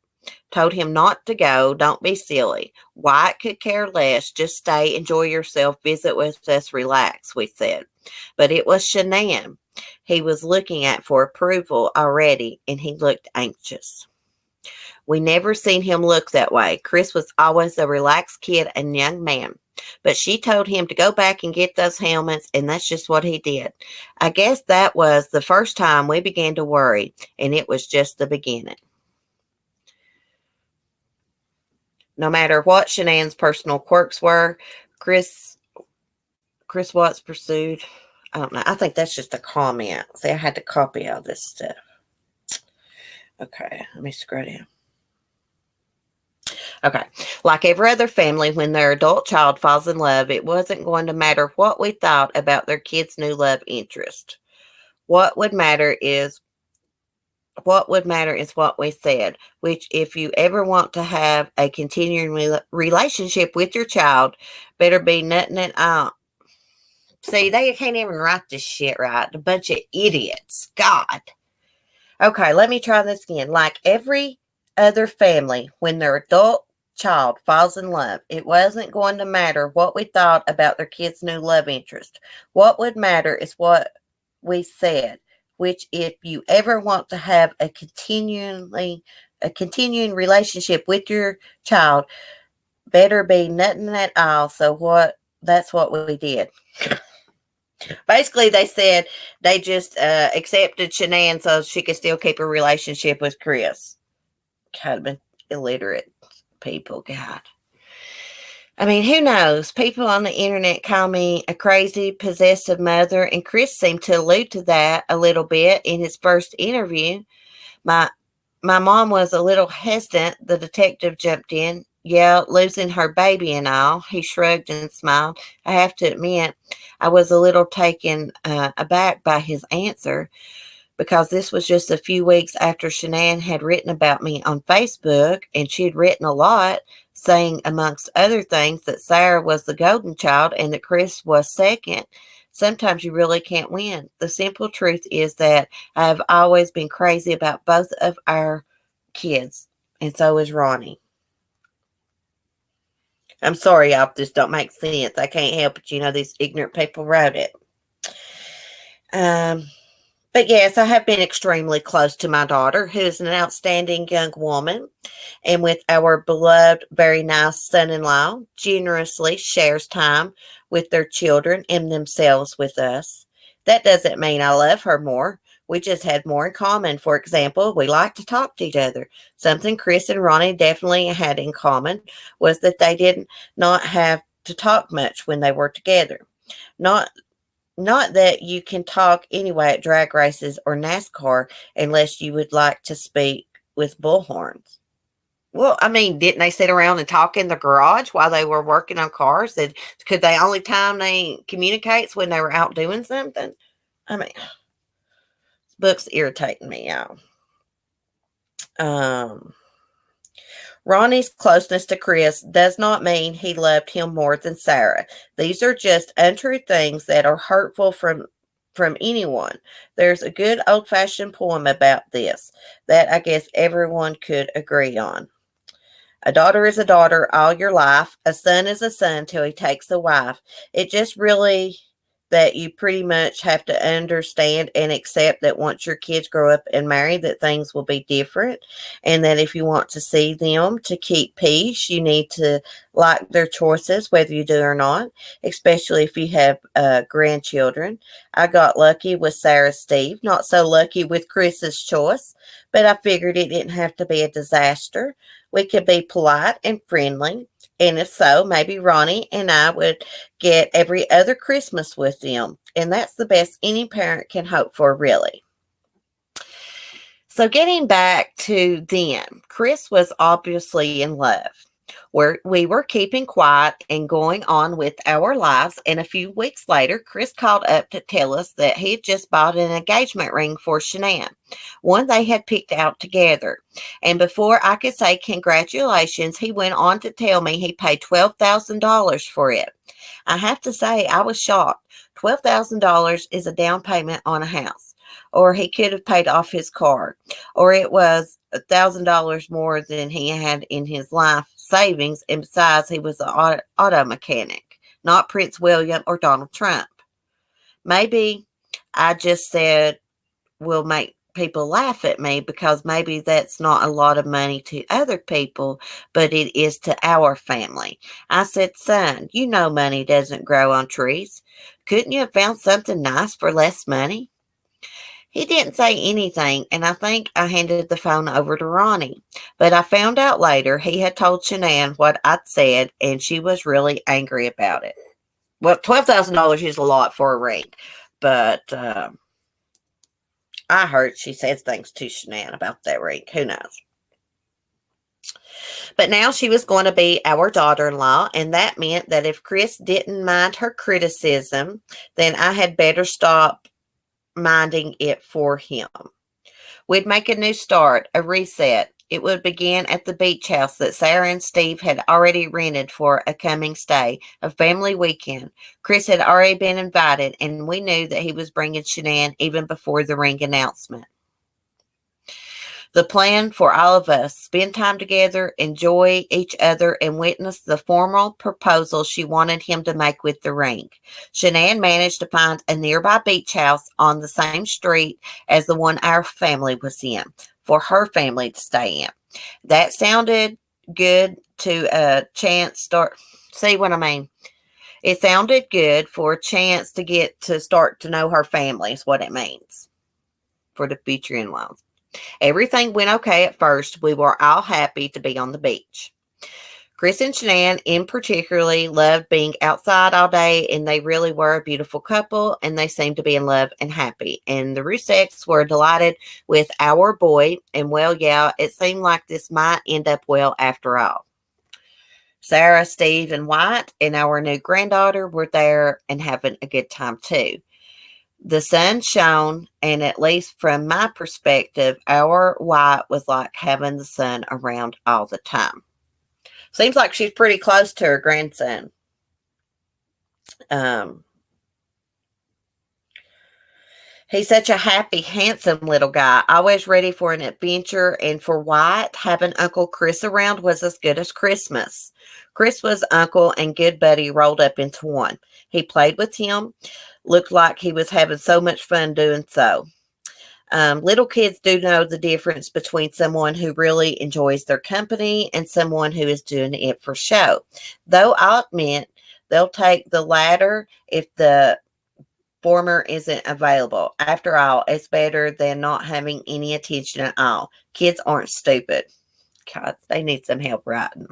Told him not to go. Don't be silly. Wyatt could care less. Just stay, enjoy yourself, visit with us, relax, we said. But it was Shanann he was looking at for approval already, and he looked anxious. We never seen him look that way. Chris was always a relaxed kid and young man. But she told him to go back and get those helmets, and that's just what he did. I guess that was the first time we began to worry, and it was just the beginning. No matter what Shanann's personal quirks were, Chris Watts pursued. I don't know. I think that's just a comment. See, I had to copy all this stuff. Okay, let me scroll down. Okay, like every other family, when their adult child falls in love, it wasn't going to matter what we thought about their kid's new love interest. What would matter is what we said, which if you ever want to have a continuing relationship with your child, better be nothing at all. See, they can't even write this shit right. A bunch of idiots. God. Okay, let me try this again. Like every other family, when their adult child falls in love, it wasn't going to matter what we thought about their kid's new love interest. What would matter is what we said, which if you ever want to have a continuing relationship with your child, better be nothing at all. So that's what we did. Basically, they said they just accepted Shanann so she could still keep a relationship with Chris. Kind of illiterate people, God. I mean, who knows? People on the internet call me a crazy, possessive mother, and Chris seemed to allude to that a little bit in his first interview. My mom was a little hesitant. The detective jumped in. Yeah, losing her baby and all. He shrugged and smiled. I have to admit, I was a little taken aback by his answer, because this was just a few weeks after Shanann had written about me on Facebook, and she had written a lot, saying, amongst other things, that Sarah was the golden child and that Chris was second. Sometimes you really can't win. The simple truth is that I've always been crazy about both of our kids, and so is Ronnie. I'm sorry, y'all, this don't make sense. I can't help it. These ignorant people wrote it. But yes, I have been extremely close to my daughter, who is an outstanding young woman, and with our beloved, very nice son-in-law, generously shares time with their children and themselves with us. That doesn't mean I love her more. We just had more in common. For example, we like to talk to each other. Something Chris and Ronnie definitely had in common was that they did not have to talk much when they were together. Not that you can talk anyway at drag races or NASCAR unless you would like to speak with bullhorns. Well, I mean, didn't they sit around and talk in the garage while they were working on cars? Could they only time they communicates when they were out doing something? I mean, this book's irritating me, y'all. Ronnie's closeness to Chris does not mean he loved him more than Sarah. These are just untrue things that are hurtful from anyone. There's a good old-fashioned poem about this that I guess everyone could agree on. A daughter is a daughter all your life. A son is a son till he takes a wife. It just really that you pretty much have to understand and accept that once your kids grow up and marry, that things will be different, and that if you want to see them to keep peace, you need to like their choices, whether you do or not, especially if you have grandchildren. I got lucky with Sarah Steve, not so lucky with Chris's choice, but I figured it didn't have to be a disaster. We could be polite and friendly, and if so, maybe Ronnie and I would get every other Christmas with them. And that's the best any parent can hope for, really. So, getting back to then, Chris was obviously in love. We were keeping quiet and going on with our lives. And a few weeks later, Chris called up to tell us that he had just bought an engagement ring for Shanann, one they had picked out together. And before I could say congratulations, he went on to tell me he paid $12,000 for it. I have to say, I was shocked. $12,000 is a down payment on a house, or he could have paid off his car, or it was $1,000 more than he had in his life savings. And besides, he was an auto mechanic, not Prince William or Donald Trump. Maybe I just said will make people laugh at me, because maybe that's not a lot of money to other people, but it is to our family. I said, son, you know money doesn't grow on trees. Couldn't you have found something nice for less money? He didn't say anything, and I think I handed the phone over to Ronnie. But I found out later he had told Shanann what I'd said, and she was really angry about it. Well, $12,000 is a lot for a ring, but I heard she says things to Shanann about that ring. Who knows? But now she was going to be our daughter-in-law, and that meant that if Chris didn't mind her criticism, then I had better stop minding it for him. We'd make a new start, a reset. It would begin at the beach house that Sarah and Steve had already rented for a coming stay, a family weekend. Chris had already been invited, and we knew that he was bringing Shanann even before the ring announcement. The plan for all of us: spend time together, enjoy each other, and witness the formal proposal she wanted him to make with the ring. Shanann managed to find a nearby beach house on the same street as the one our family was in for her family to stay in. That sounded good to a chance start. See what I mean? It sounded good for a chance to get to start to know her family is what it means for the future in-laws. Everything went okay at first. We were all happy to be on the beach. Chris and Shanann in particularly loved being outside all day, and they really were a beautiful couple, and they seemed to be in love and happy. And the Rusecks were delighted with our boy, and well, yeah, it seemed like this might end up well after all. Sarah, Steve, and White and our new granddaughter were there and having a good time too. The sun shone, and at least from my perspective, our White was like having the sun around all the time. Seems like she's pretty close to her grandson. He's such a happy, handsome little guy, always ready for an adventure, and for White, having Uncle Chris around was as good as Christmas. Chris was uncle and good buddy rolled up into one. He played with him, looked like he was having so much fun doing so. Little kids do know the difference between someone who really enjoys their company and someone who is doing it for show. Though I'll admit they'll take the latter if the former isn't available. After all, it's better than not having any attention at all. Kids aren't stupid. God, they need some help writing.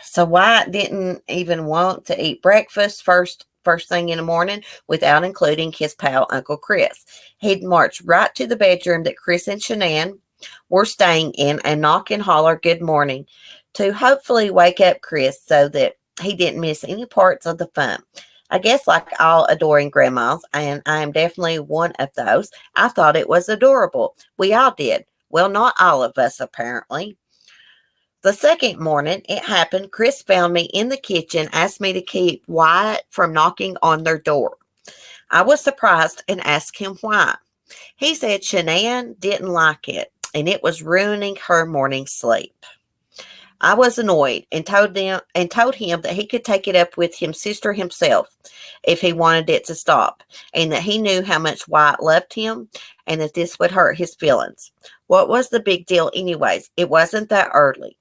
So Wyatt didn't even want to eat breakfast first thing in the morning without including his pal Uncle Chris. He'd march right to the bedroom that Chris and Shanann were staying in and knock and holler good morning to hopefully wake up Chris so that he didn't miss any parts of the fun. I guess like all adoring grandmas, and I am definitely one of those, I thought it was adorable. We all did. Well, not all of us, apparently. The second morning it happened, Chris found me in the kitchen, asked me to keep Wyatt from knocking on their door. I was surprised and asked him why. He said Shanann didn't like it, and it was ruining her morning sleep. I was annoyed and told him that he could take it up with his sister himself if he wanted it to stop, and that he knew how much Wyatt loved him and that this would hurt his feelings. What was the big deal anyways? It wasn't that early.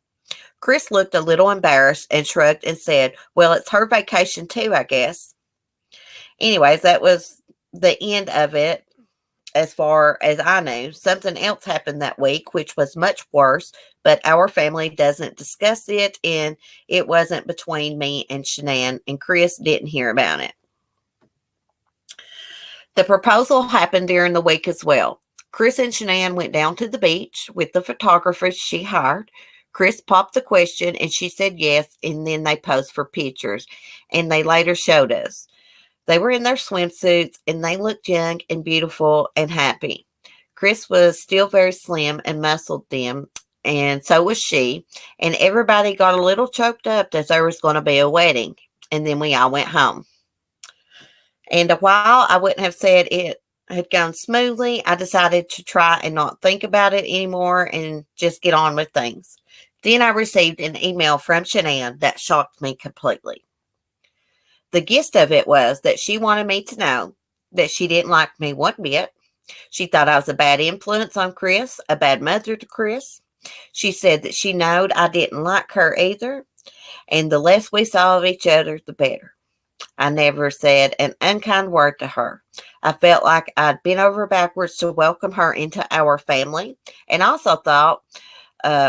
Chris looked a little embarrassed and shrugged and said, "Well, it's her vacation too, I guess." Anyways, that was the end of it. As far as I knew, something else happened that week, which was much worse, but our family doesn't discuss it, and it wasn't between me and Shanann, and Chris didn't hear about it. The proposal happened during the week as well. Chris and Shanann went down to the beach with the photographers she hired. Chris popped the question, and she said yes, and then they posed for pictures, and they later showed us. They were in their swimsuits, and they looked young and beautiful and happy. Chris was still very slim and muscled then, and so was she. And everybody got a little choked up that there was going to be a wedding. And then we all went home. And while I wouldn't have said it had gone smoothly, I decided to try and not think about it anymore and just get on with things. Then I received an email from Shanann that shocked me completely. The gist of it was that she wanted me to know that she didn't like me one bit. She thought I was a bad influence on Chris, a bad mother to Chris. She said that she knowed I didn't like her either, and the less we saw of each other, the better. I never said an unkind word to her. I felt like I'd been over backwards to welcome her into our family, and also thought,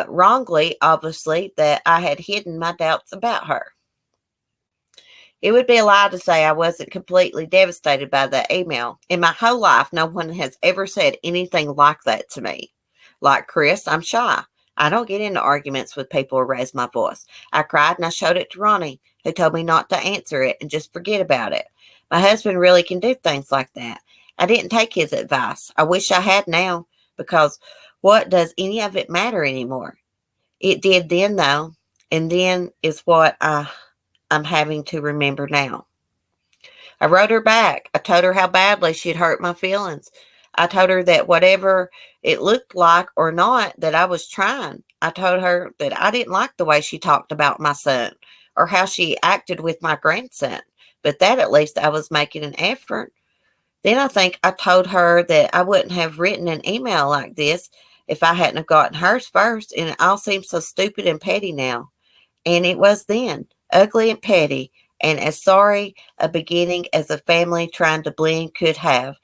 wrongly, obviously, that I had hidden my doubts about her. It would be a lie to say I wasn't completely devastated by that email. In my whole life, no one has ever said anything like that to me. Like Chris, I'm shy. I don't get into arguments with people or raise my voice. I cried and I showed it to Ronnie, who told me not to answer it and just forget about it. My husband really can do things like that. I didn't take his advice. I wish I had now, because what does any of it matter anymore? It did then, though, and then is what I'm having to remember now. I wrote her back. I told her how badly she'd hurt my feelings. I told her that whatever it looked like or not, that I was trying. I told her that I didn't like the way she talked about my son or how she acted with my grandson, but that at least I was making an effort. Then I think I told her that I wouldn't have written an email like this if I hadn't have gotten hers first, and it all seems so stupid and petty now. And it was then, ugly and petty, and as sorry a beginning as a family trying to blend could have.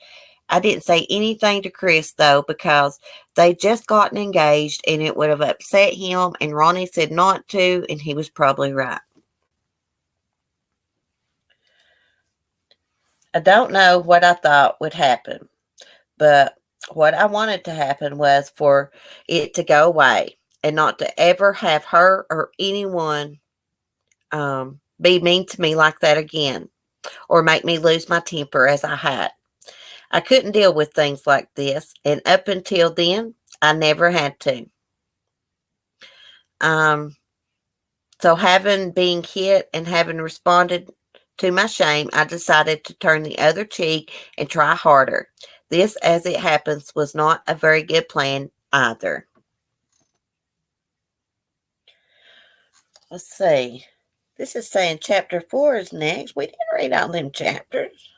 I didn't say anything to Chris, though, because they'd just gotten engaged, and it would have upset him, and Ronnie said not to, and he was probably right. I don't know what I thought would happen, but what I wanted to happen was for it to go away and not to ever have her or anyone be mean to me like that again, or make me lose my temper as I had. I couldn't deal with things like this, and up until then, I never had to. So having been hit and having responded to my shame, I decided to turn the other cheek and try harder. This, as it happens, was not a very good plan either. Let's see. This is saying chapter 4 is next. We didn't read all them chapters.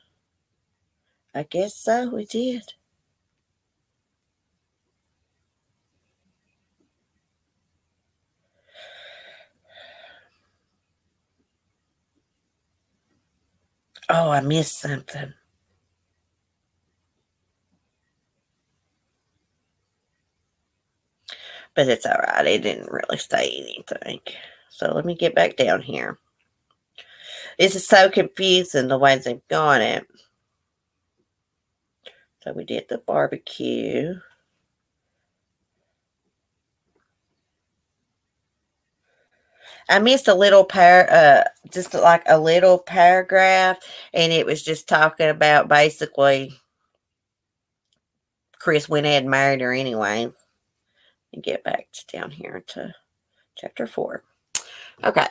I guess so, we did. Oh, I missed something. But it's all right. It didn't really say anything. So let me get back down here. This is so confusing the way they've got it. So we did the barbecue. I missed a little just like a little paragraph, and it was just talking about basically Chris went ahead and married her anyway. And get back down here to chapter 4. Okay.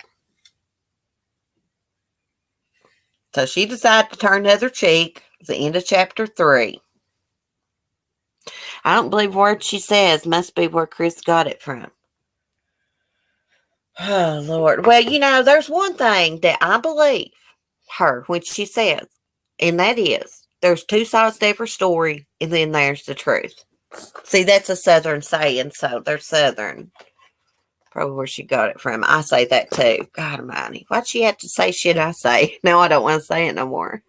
So she decided to turn the other cheek at the end of chapter 3. I don't believe words she says. Must be where Chris got it from. Oh, Lord. Well, there's one thing that I believe her when she says, and that is there's two sides to every story, and then there's the truth. See, that's a Southern saying, so they're Southern. Probably where she got it from. I say that too. God almighty. Why'd she have to say shit I say? Now I don't want to say it no more.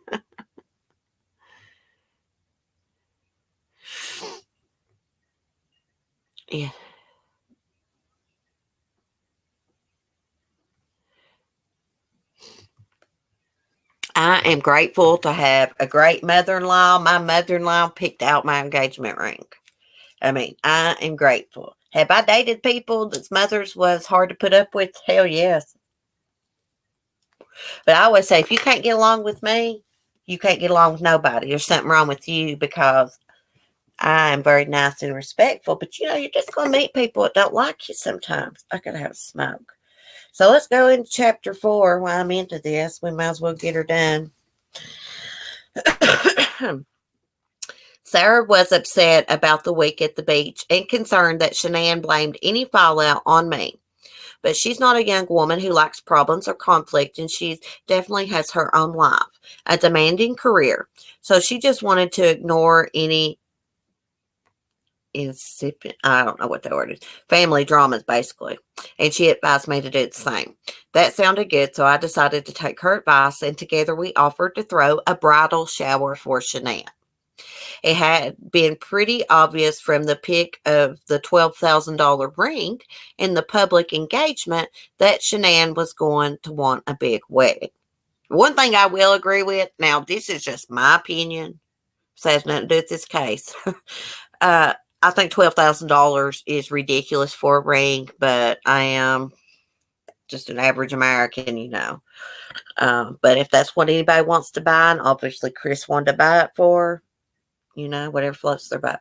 Yeah. I am grateful to have a great mother in law. My mother in law picked out my engagement ring. I mean, I am grateful. Have I dated people that's mothers was hard to put up with? Hell yes. But I always say, if you can't get along with me, you can't get along with nobody. There's something wrong with you because I am very nice and respectful. But you're just going to meet people that don't like you sometimes. I could have a smoke. So let's go into chapter 4. While I'm into this, we might as well get her done. Sarah was upset about the week at the beach and concerned that Shanann blamed any fallout on me. But she's not a young woman who likes problems or conflict, and she definitely has her own life, a demanding career. So she just wanted to ignore any incipient, I don't know what the word is, family dramas, basically. And she advised me to do the same. That sounded good, so I decided to take her advice, and together we offered to throw a bridal shower for Shanann. It had been pretty obvious from the pic of the $12,000 ring and the public engagement that Shanann was going to want a big wedding. One thing I will agree with, now this is just my opinion, so it has nothing to do with this case. I think $12,000 is ridiculous for a ring, but I am just an average American. But if that's what anybody wants to buy, and obviously Chris wanted to buy it for, whatever floats their boat.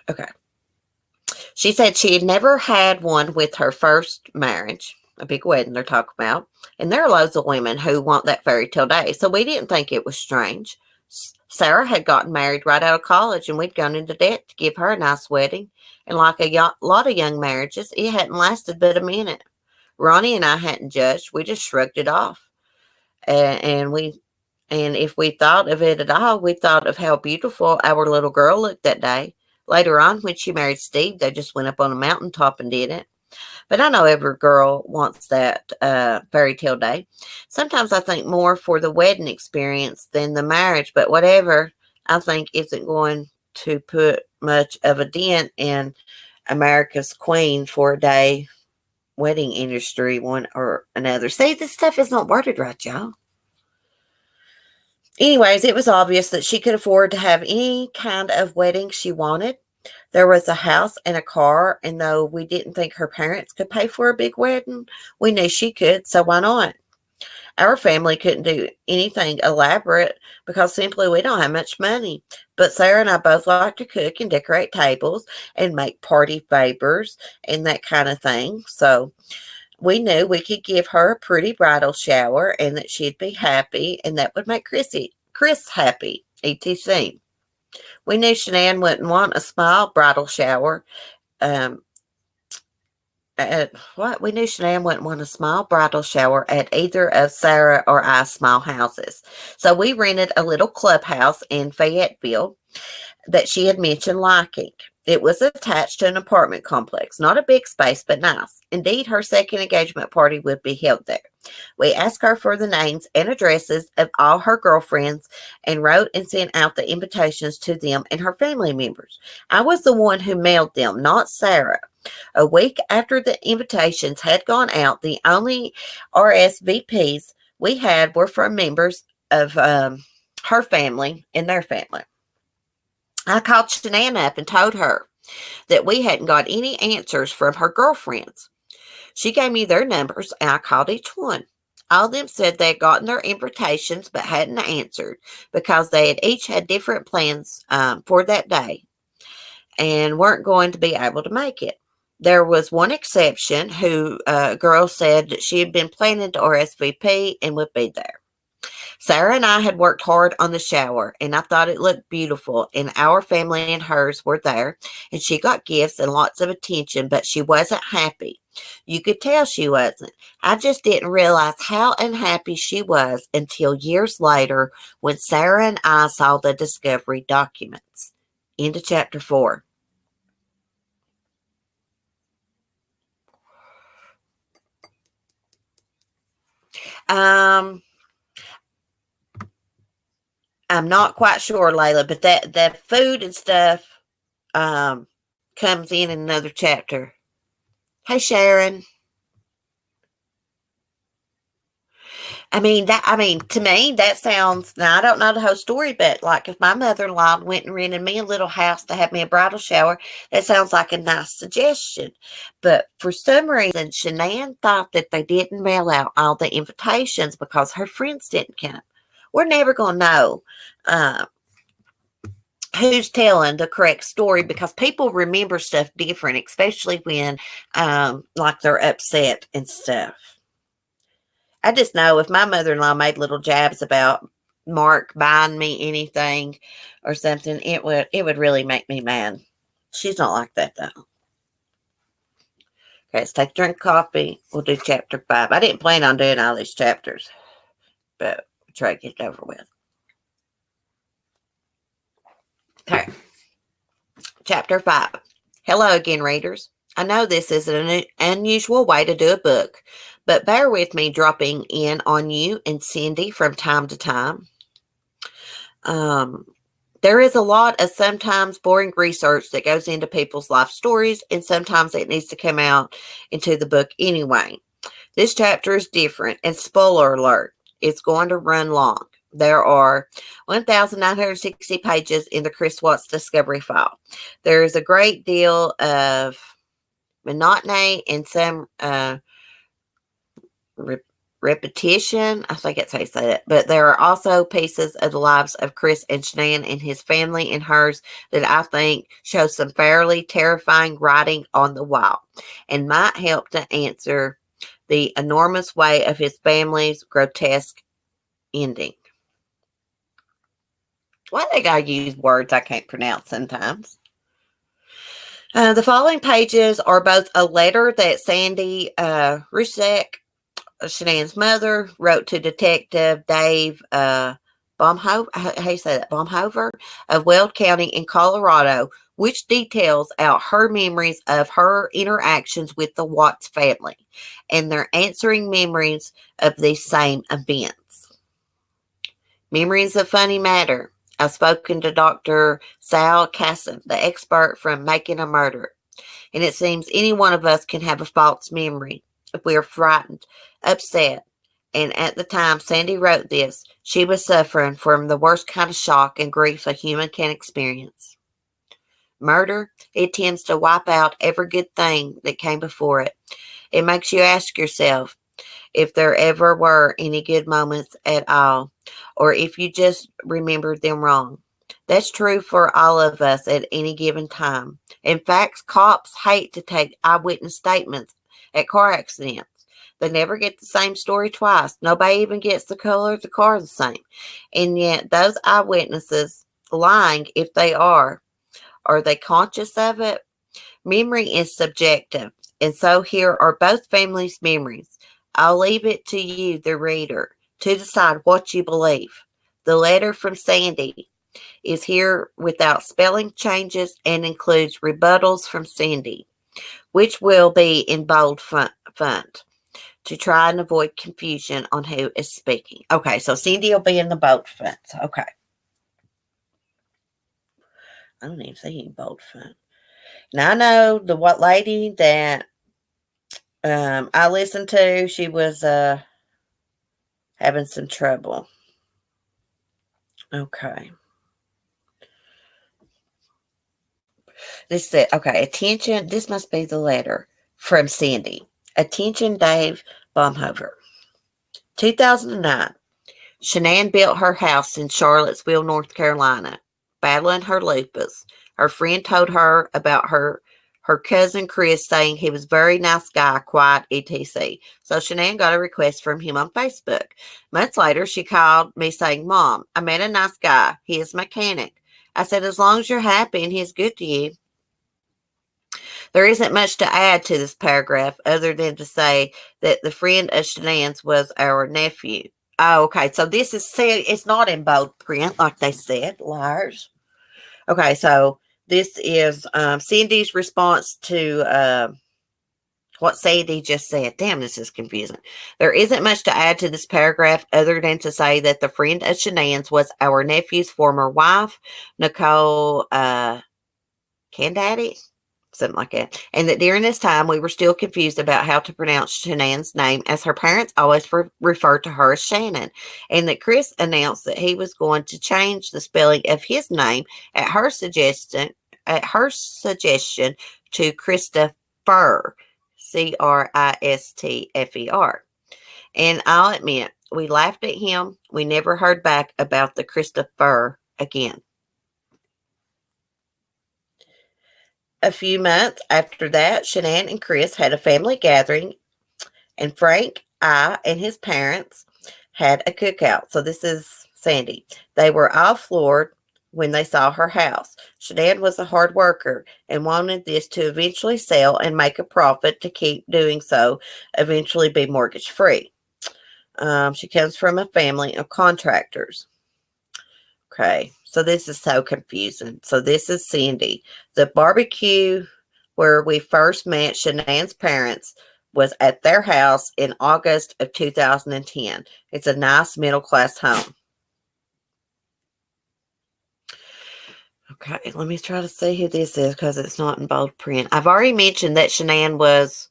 Okay. She said she had never had one with her first marriage, a big wedding they're talking about. And there are loads of women who want that fairy tale day. So we didn't think it was strange. Sarah had gotten married right out of college, and we'd gone into debt to give her a nice wedding. And like a lot of young marriages, it hadn't lasted but a minute. Ronnie and I hadn't judged. We just shrugged it off. And if we thought of it at all, we thought of how beautiful our little girl looked that day. Later on, when she married Steve, they just went up on a mountaintop and did it. But I know every girl wants that fairy tale day. Sometimes I think more for the wedding experience than the marriage, but whatever, I think isn't going to put much of a dent in America's queen for a day wedding industry, one or another. See, this stuff is not worded right, y'all. Anyways, it was obvious that she could afford to have any kind of wedding she wanted. There was a house and a car, and though we didn't think her parents could pay for a big wedding, we knew she could, so why not? Our family couldn't do anything elaborate because simply we don't have much money. But Sarah and I both like to cook and decorate tables and make party favors and that kind of thing. So we knew we could give her a pretty bridal shower and that she'd be happy, and that would make Chris happy, etc. We knew Shanann wouldn't want a small bridal shower. We knew Shanann wouldn't want a small bridal shower at either of Sarah or I's small houses. So we rented a little clubhouse in Fayetteville that she had mentioned liking. It was attached to an apartment complex, not a big space, but nice. Indeed, her second engagement party would be held there. We asked her for the names and addresses of all her girlfriends and wrote and sent out the invitations to them and her family members. I was the one who mailed them, not Sarah. A week after the invitations had gone out, the only RSVPs we had were from members of her family and their family. I called Shanann up and told her that we hadn't got any answers from her girlfriends. She gave me their numbers, and I called each one. All of them said they had gotten their invitations but hadn't answered because they had each had different plans for that day and weren't going to be able to make it. There was one exception who a girl said that she had been planning to RSVP and would be there. Sarah and I had worked hard on the shower, and I thought it looked beautiful, and our family and hers were there, and she got gifts and lots of attention, but she wasn't happy. You could tell she wasn't. I just didn't realize how unhappy she was until years later when Sarah and I saw the discovery documents. Into chapter 4. Um, I'm not quite sure, Layla, but that food and stuff comes in another chapter. Hey, Sharon. To me, that sounds, now I don't know the whole story, but like if my mother-in-law went and rented me a little house to have me a bridal shower, that sounds like a nice suggestion. But for some reason, Shanann thought that they didn't mail out all the invitations because her friends didn't come. We're never going to know who's telling the correct story because people remember stuff different, especially when like they're upset and stuff. I just know if my mother-in-law made little jabs about Mark buying me anything or something, it would really make me mad. She's not like that though. Okay, let's take a drink of coffee. We'll do chapter 5. I didn't plan on doing all these chapters, but we'll try to get it over with. Okay. Chapter 5. Hello again, readers. I know this is an unusual way to do a book, but bear with me dropping in on you and Cindy from time to time. There is a lot of sometimes boring research that goes into people's life stories, and sometimes it needs to come out into the book anyway. This chapter is different, and spoiler alert, it's going to run long. There are 1,960 pages in the Chris Watts Discovery File. There is a great deal of monotony and some repetition. I think that's how you say it. But there are also pieces of the lives of Chris and Shanann and his family and hers that I think show some fairly terrifying writing on the wall and might help to answer the enormous weight of his family's grotesque ending. Why they gotta use words I can't pronounce sometimes? The following pages are both a letter that Sandy Rusek, Shanann's mother, wrote to Detective Dave Baumhover, how you say that, Baumhover of Weld County in Colorado, which details out her memories of her interactions with the Watts family and their answering memories of these same events. Memories of funny matter. I've spoken to Dr. Sal Kassim, the expert from Making a Murder, and it seems any one of us can have a false memory if we are frightened, upset, and at the time Sandy wrote this, she was suffering from the worst kind of shock and grief a human can experience. Murder, it tends to wipe out every good thing that came before it. It makes you ask yourself if there ever were any good moments at all, or if you just remembered them wrong. That's true for all of us at any given time. In fact, cops hate to take eyewitness statements at car accidents. They never get the same story twice. Nobody even gets the color of the car the same. And yet those eyewitnesses lying, if they are they conscious of it? Memory is subjective. And so here are both families' memories. I'll leave it to you, the reader, to decide what you believe. The letter from Sandy is here without spelling changes and includes rebuttals from Sandy, which will be in bold font to try and avoid confusion on who is speaking. Okay, so Cindy will be in the bold font. Okay. I don't even see any bold font. Now, I know the what lady that I listened to, she was having some trouble. Okay. This said, okay, attention, this must be the letter from Sandy. Attention, Dave Baumhover. 2009, Shanann built her house in Charlottesville, North Carolina, battling her lupus. Her friend told her about her her cousin Chris saying he was a very nice guy, quiet, etc. So Shanann got a request from him on Facebook. Months later, she called me saying, Mom, I met a nice guy. He is a mechanic. I said, as long as you're happy and he's good to you. There isn't much to add to this paragraph other than to say that the friend of Shanann's was our nephew. Oh, okay. So this is said, it's not in bold print like they said, liars. Okay, so this is Cindy's response to what Sandy just said. Damn, this is confusing. There isn't much to add to this paragraph other than to say that the friend of Shanann's was our nephew's former wife, Nicole Candaddy, something like that. And that during this time, we were still confused about how to pronounce Shanann's name, as her parents always referred to her as Shannon. And that Chris announced that he was going to change the spelling of his name at her suggestion to Christopher, Christfer. And I'll admit, we laughed at him. We never heard back about the Christopher again. A few months after that, Shanann and Chris had a family gathering, and Frank, I, and his parents had a cookout. So this is Sandy. They were all floored when they saw her house. Shanann was a hard worker and wanted this to eventually sell and make a profit to keep doing so, eventually be mortgage free. She comes from a family of contractors. Okay, so this is so confusing. So this is Cindy. The barbecue where we first met Shanann's parents was at their house in August of 2010. It's a nice middle-class home. Okay, let me try to see who this is because it's not in bold print. I've already mentioned that Shanann was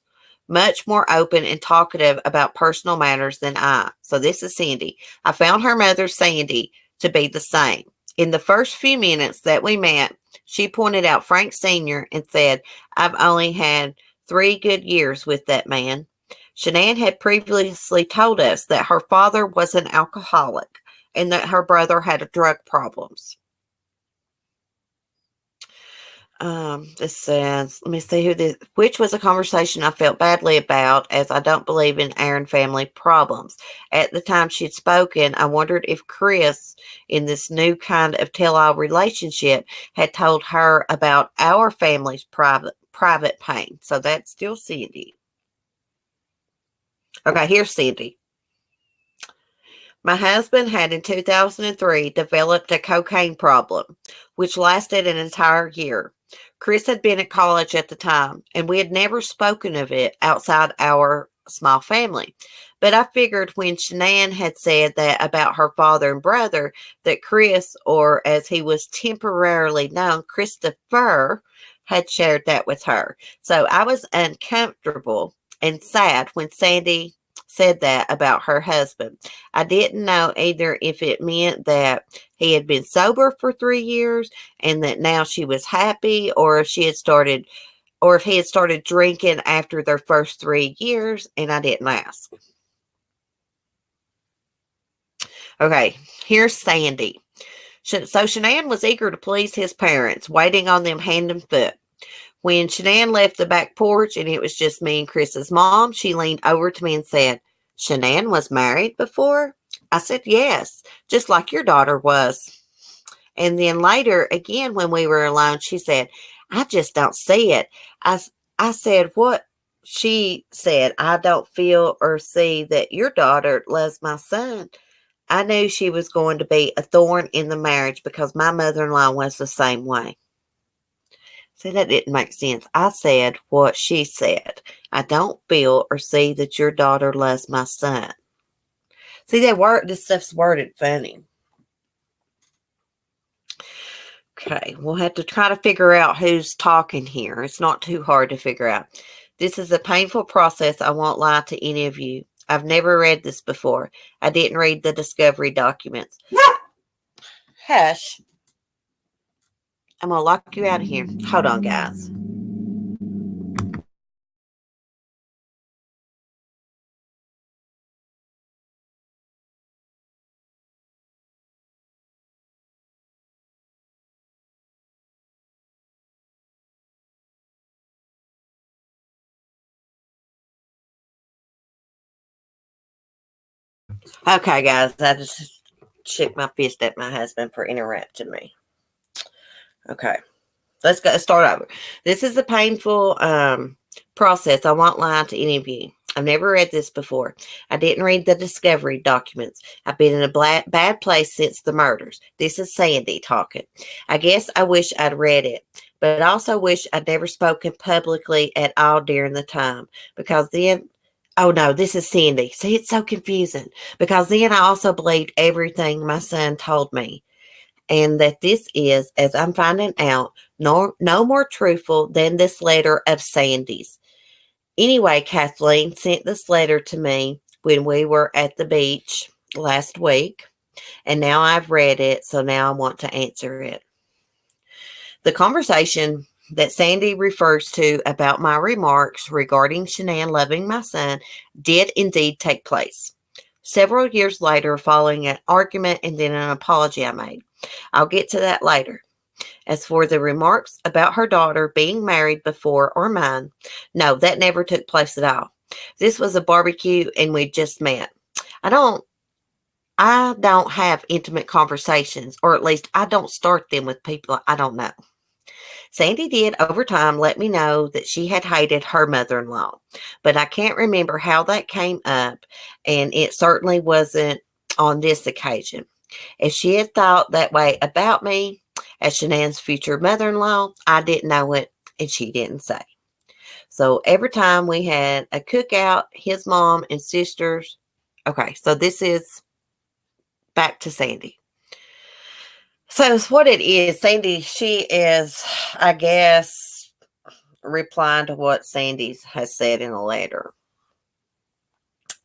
much more open and talkative about personal matters than I. So this is Sandy. I found her mother, Sandy, to be the same. In the first few minutes that we met, she pointed out Frank Sr. and said, I've only had 3 good years with that man. Shanann had previously told us that her father was an alcoholic and that her brother had drug problems. This says, let me see who this, which was a conversation I felt badly about, as I don't believe in Aaron family problems. At the time she'd spoken, I wondered if Chris, in this new kind of tell-all relationship, had told her about our family's private pain. So that's still Cindy. Okay, here's Cindy. My husband had in 2003 developed a cocaine problem, which lasted an entire year. Chris had been at college at the time, and we had never spoken of it outside our small family. But I figured when Shanann had said that about her father and brother, that Chris, or as he was temporarily known, Christopher, had shared that with her. So I was uncomfortable and sad when Sandy said that about her husband. I didn't know either if it meant that he had been sober for 3 years and that now she was happy, or if he had started drinking after their first 3 years, and I didn't ask. Okay, here's Sandy. So Shanann was eager to please his parents, waiting on them hand and foot. When Shanann left the back porch and it was just me and Chris's mom, she leaned over to me and said, Shanann was married before? I said, yes, just like your daughter was. And then later, again, when we were alone, she said, I just don't see it. I said, what? She said, I don't feel or see that your daughter loves my son. I knew she was going to be a thorn in the marriage because my mother-in-law was the same way. See, that didn't make sense. I said what she said. I don't feel or see that your daughter loves my son. See, this stuff's worded funny. Okay, we'll have to try to figure out who's talking here. It's not too hard to figure out. This is a painful process. I won't lie to any of you. I've never read this before. I didn't read the discovery documents. Hush. I'm going to lock you out of here. Hold on, guys. Okay, guys, I just shook my fist at my husband for interrupting me. Okay, let's go start over. This is a painful process. I won't lie to any of you. I've never read this before. I didn't read the discovery documents. I've been in a bad place since the murders. This is Sandy talking. I guess I wish I'd read it, but I also wish I'd never spoken publicly at all during the time, because then, oh no, this is Sandy. See, it's so confusing, because then I also believed everything my son told me, and that this is, as I'm finding out, no more truthful than this letter of Sandy's. Anyway, Kathleen sent this letter to me when we were at the beach last week, and now I've read it, so now I want to answer it. The conversation that Sandy refers to about my remarks regarding Shanann loving my son did indeed take place. Several years later, following an argument and then an apology I made. I'll get to that later. As for the remarks about her daughter being married before or mine, no, that never took place at all. This was a barbecue and we just met. I don't have intimate conversations, or at least I don't start them with people I don't know. Sandy did over time let me know that she had hated her mother-in-law, but I can't remember how that came up, and it certainly wasn't on this occasion. If she had thought that way about me as Shanann's future mother-in-law, I didn't know it, and she didn't say. So every time we had a cookout, his mom and sisters. Okay, so this is back to Sandy. So it's what it is. Sandy, she is, I guess, replying to what Sandy has said in a letter.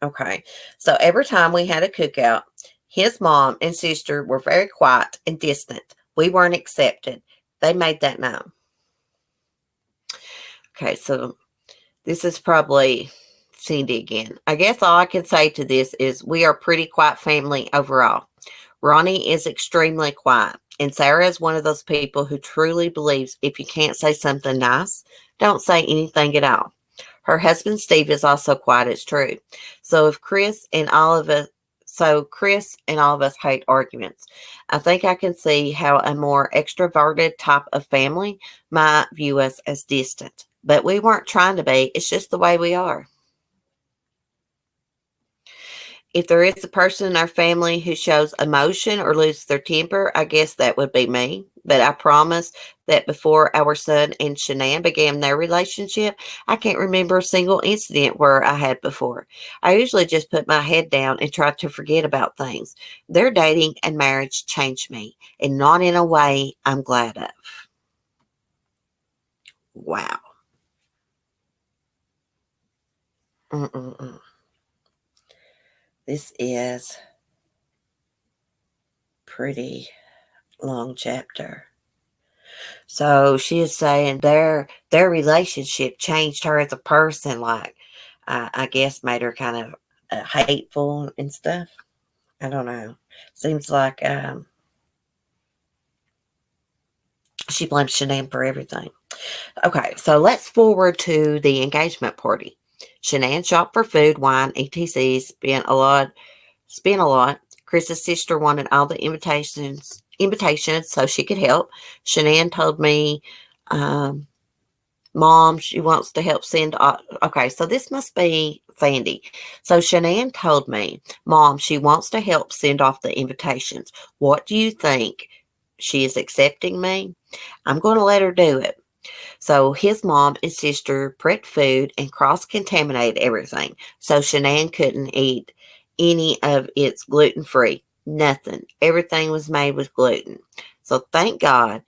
Okay, so every time we had a cookout, his mom and sister were very quiet and distant. We weren't accepted. They made that known. Okay, so this is probably Cindy again. I guess all I can say to this is we are a pretty quiet family overall. Ronnie is extremely quiet, and Sarah is one of those people who truly believes if you can't say something nice, don't say anything at all. Her husband Steve is also quiet, it's true. So Chris and all of us hate arguments. I think I can see how a more extroverted type of family might view us as distant. But we weren't trying to be, it's just the way we are. If there is a person in our family who shows emotion or loses their temper, I guess that would be me. But I promise that before our son and Shanann began their relationship, I can't remember a single incident where I had before. I usually just put my head down and try to forget about things. Their dating and marriage changed me, and not in a way I'm glad of. Wow. Mm-mm-mm. This is pretty long chapter. So she is saying their relationship changed her as a person, like I guess made her kind of hateful and stuff. I don't know. Seems like she blames Shanann for everything. Okay, so let's forward to the engagement party. Shanann shopped for food, wine, etc. Spent a lot. Chris's sister wanted all the invitations so she could help. Shanann told me, Mom, she wants to help send. Okay, so this must be Sandy. So Shanann told me, Mom, she wants to help send off the invitations. What do you think? She is accepting me? I'm going to let her do it. So his mom and sister prepped food and cross-contaminated everything. So Shanann couldn't eat any of its gluten-free. Nothing. Everything was made with gluten. So thank God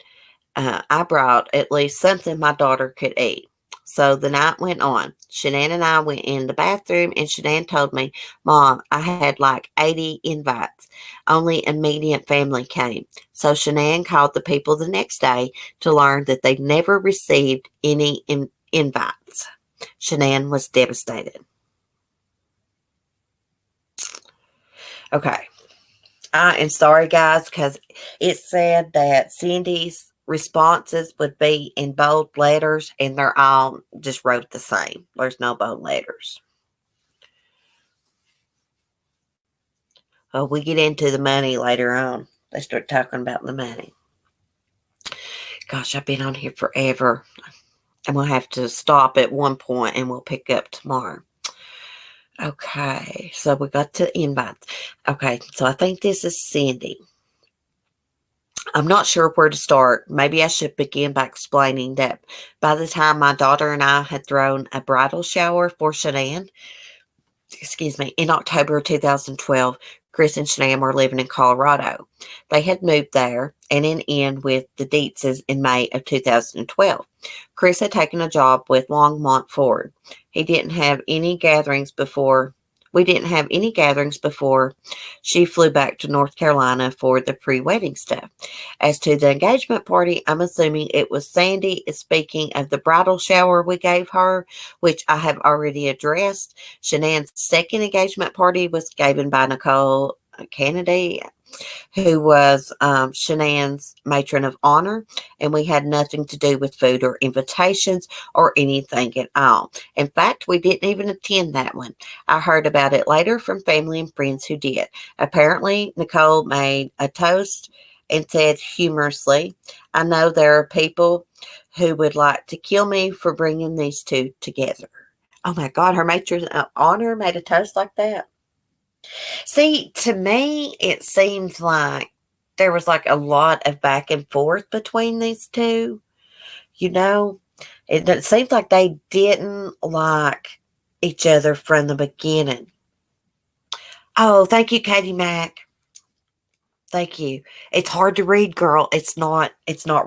I brought at least something my daughter could eat. So the night went on. Shanann and I went in the bathroom, and Shanann told me, Mom, I had like 80 invites. Only immediate family came. So Shanann called the people the next day to learn that they'd never received any invites. Shanann was devastated. Okay. I am sorry, guys, because it said that Cindy's responses would be in bold letters, and they're all just wrote the same. There's no bold letters. Oh, we get into the money later on. They start talking about the money. Gosh, I've been on here forever. And we'll have to stop at one point and we'll pick up tomorrow. Okay, so we got to invites. Okay, so I think this is Cindy. I'm not sure where to start. Maybe I should begin by explaining that by the time my daughter and I had thrown a bridal shower for Shanann, in October of 2012, Chris and Shanann were living in Colorado. They had moved there and in with the Dietzes in May of 2012. Chris had taken a job with Longmont Ford. He didn't have any gatherings before. We didn't have any gatherings before she flew back to North Carolina for the pre-wedding stuff. As to the engagement party, I'm assuming it was Sandy is speaking of the bridal shower we gave her, which I have already addressed. Shanann's second engagement party was given by Nicole Kennedy, who was Shanann's matron of honor, and we had nothing to do with food or invitations or anything at all. In fact, we didn't even attend that one. I heard about it later from family and friends who did. Apparently, Nicole made a toast and said humorously, I know there are people who would like to kill me for bringing these two together. Oh my God, her matron of honor made a toast like that. See, to me, it seems like there was like a lot of back and forth between these two. You know, it seems like they didn't like each other from the beginning. Oh, thank you, Katie Mack. Thank you. It's hard to read, girl. It's not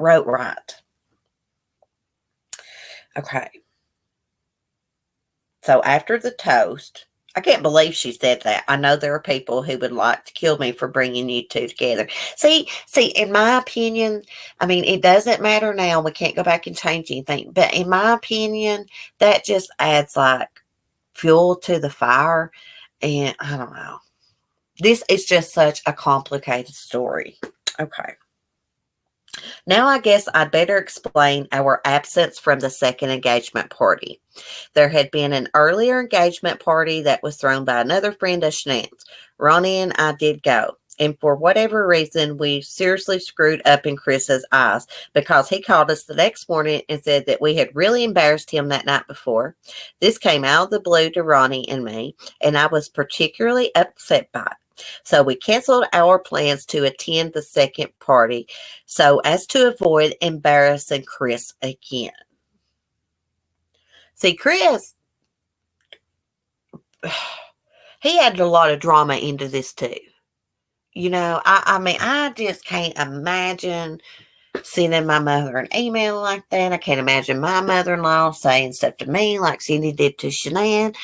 wrote right. Okay. So after the toast, I can't believe she said that. I know there are people who would like to kill me for bringing you two together. See, in my opinion, I mean, it doesn't matter now. We can't go back and change anything. But in my opinion, that just adds like fuel to the fire. And I don't know. This is just such a complicated story. Okay. Now I guess I'd better explain our absence from the second engagement party. There had been an earlier engagement party that was thrown by another friend of Shanann's. Ronnie and I did go. And for whatever reason, we seriously screwed up in Chris's eyes because he called us the next morning and said that we had really embarrassed him that night before. This came out of the blue to Ronnie and me, and I was particularly upset by it. So we canceled our plans to attend the second party so as to avoid embarrassing Chris again. See, Chris, he added a lot of drama into this too. You know, I mean, I just can't imagine sending my mother an email like that. I can't imagine my mother-in-law saying stuff to me like Cindy did to Shanann.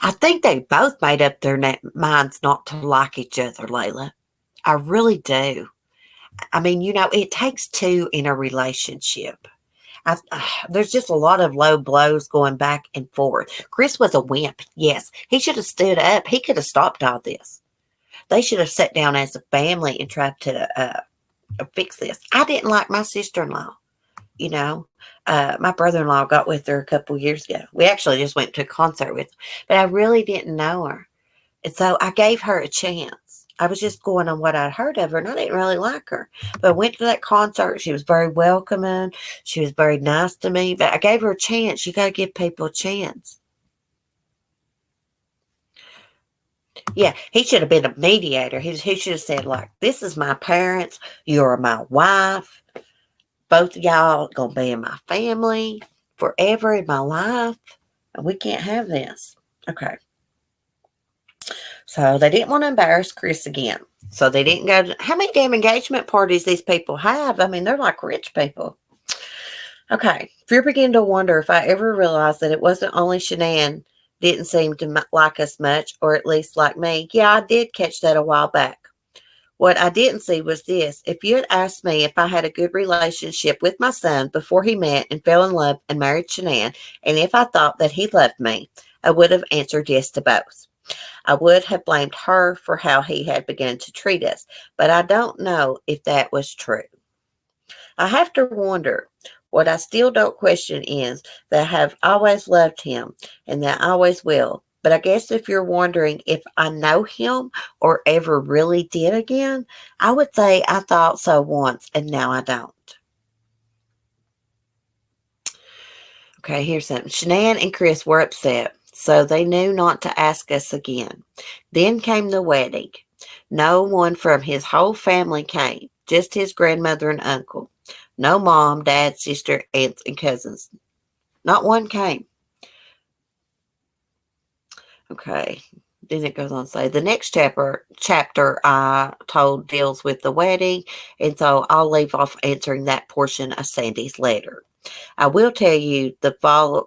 I think they both made up their minds not to like each other, Layla. I really do. I mean, you know, it takes two in a relationship. There's just a lot of low blows going back and forth. Chris was a wimp. Yes, he should have stood up. He could have stopped all this. They should have sat down as a family and tried to fix this. I didn't like my sister-in-law. You know, my brother-in-law got with her a couple years ago. We actually just went to a concert with her, but I really didn't know her. And so I gave her a chance. I was just going on what I'd heard of her, and I didn't really like her. But I went to that concert. She was very welcoming. She was very nice to me, but I gave her a chance. You got to give people a chance. Yeah, he should have been a mediator. He should have said, like, this is my parents. You're my wife. Both of y'all going to be in my family forever in my life. And we can't have this. Okay. So they didn't want to embarrass Chris again. So they didn't go to, how many damn engagement parties these people have? I mean, they're like rich people. Okay. Fear began to wonder if I ever realized that it wasn't only Shanann didn't seem to like us much, or at least like me. Yeah, I did catch that a while back. What I didn't see was this. If you had asked me if I had a good relationship with my son before he met and fell in love and married Shanann, and if I thought that he loved me, I would have answered yes to both. I would have blamed her for how he had begun to treat us, but I don't know if that was true. I have to wonder. What I still don't question is that I have always loved him and that I always will, But I guess if you're wondering if I know him or ever really did again, I would say I thought so once and now I don't. Okay, here's something. Shanann and Chris were upset, so they knew not to ask us again. Then came the wedding. No one from his whole family came, just his grandmother and uncle. No mom, dad, sister, aunts, and cousins. Not one came. Okay. Then it goes on to say the next chapter I told deals with the wedding, and so I'll leave off answering that portion of Sandy's letter. I will tell you the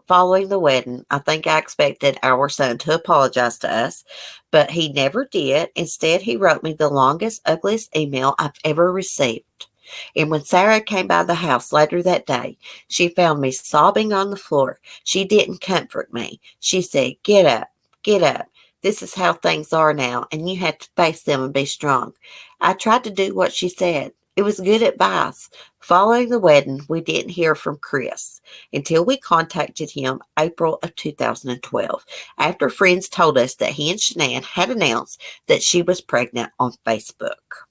following the wedding, I think I expected our son to apologize to us, but he never did. Instead, he wrote me the longest, ugliest email I've ever received. And when Sarah came by the house later that day, she found me sobbing on the floor. She didn't comfort me. She said, "Get up, get up. This is how things are now, and you have to face them and be strong." I tried to do what she said. It was good advice. Following the wedding, we didn't hear from Chris until we contacted him April of 2012, after friends told us that he and Shanann had announced that she was pregnant on Facebook.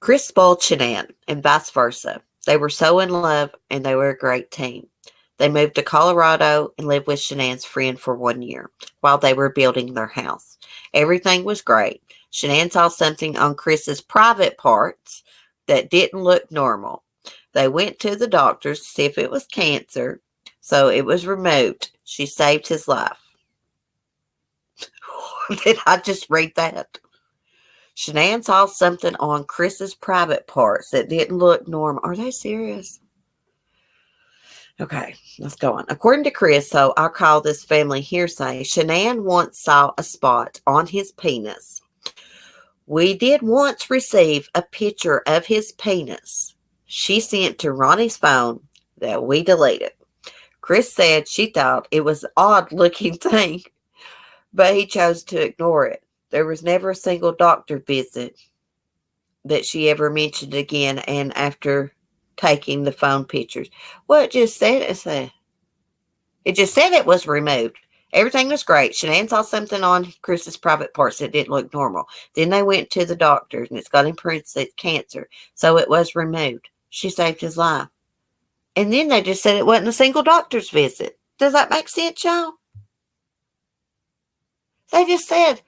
Chris spoiled Shanann and vice versa. They were so in love and they were a great team. They moved to Colorado and lived with Shanann's friend for 1 year while they were building their house. Everything was great. Shanann saw something on Chris's private parts that didn't look normal. They went to the doctors to see if it was cancer, so it was removed. She saved his life. Did I just read that? Shanann saw something on Chris's private parts that didn't look normal. Are they serious? Okay, let's go on. According to Chris, so I'll call this family hearsay, Shanann once saw a spot on his penis. We did once receive a picture of his penis she sent to Ronnie's phone that we deleted. Chris said she thought it was an odd-looking thing, but he chose to ignore it. There was never a single doctor visit that she ever mentioned again, and after taking the phone pictures. Well, it just said it was removed. Everything was great. Shanann saw something on Chris's private parts that didn't look normal. Then they went to the doctors, and it's got in parentheses cancer. So it was removed. She saved his life. And then they just said it wasn't a single doctor's visit. Does that make sense, y'all? They just said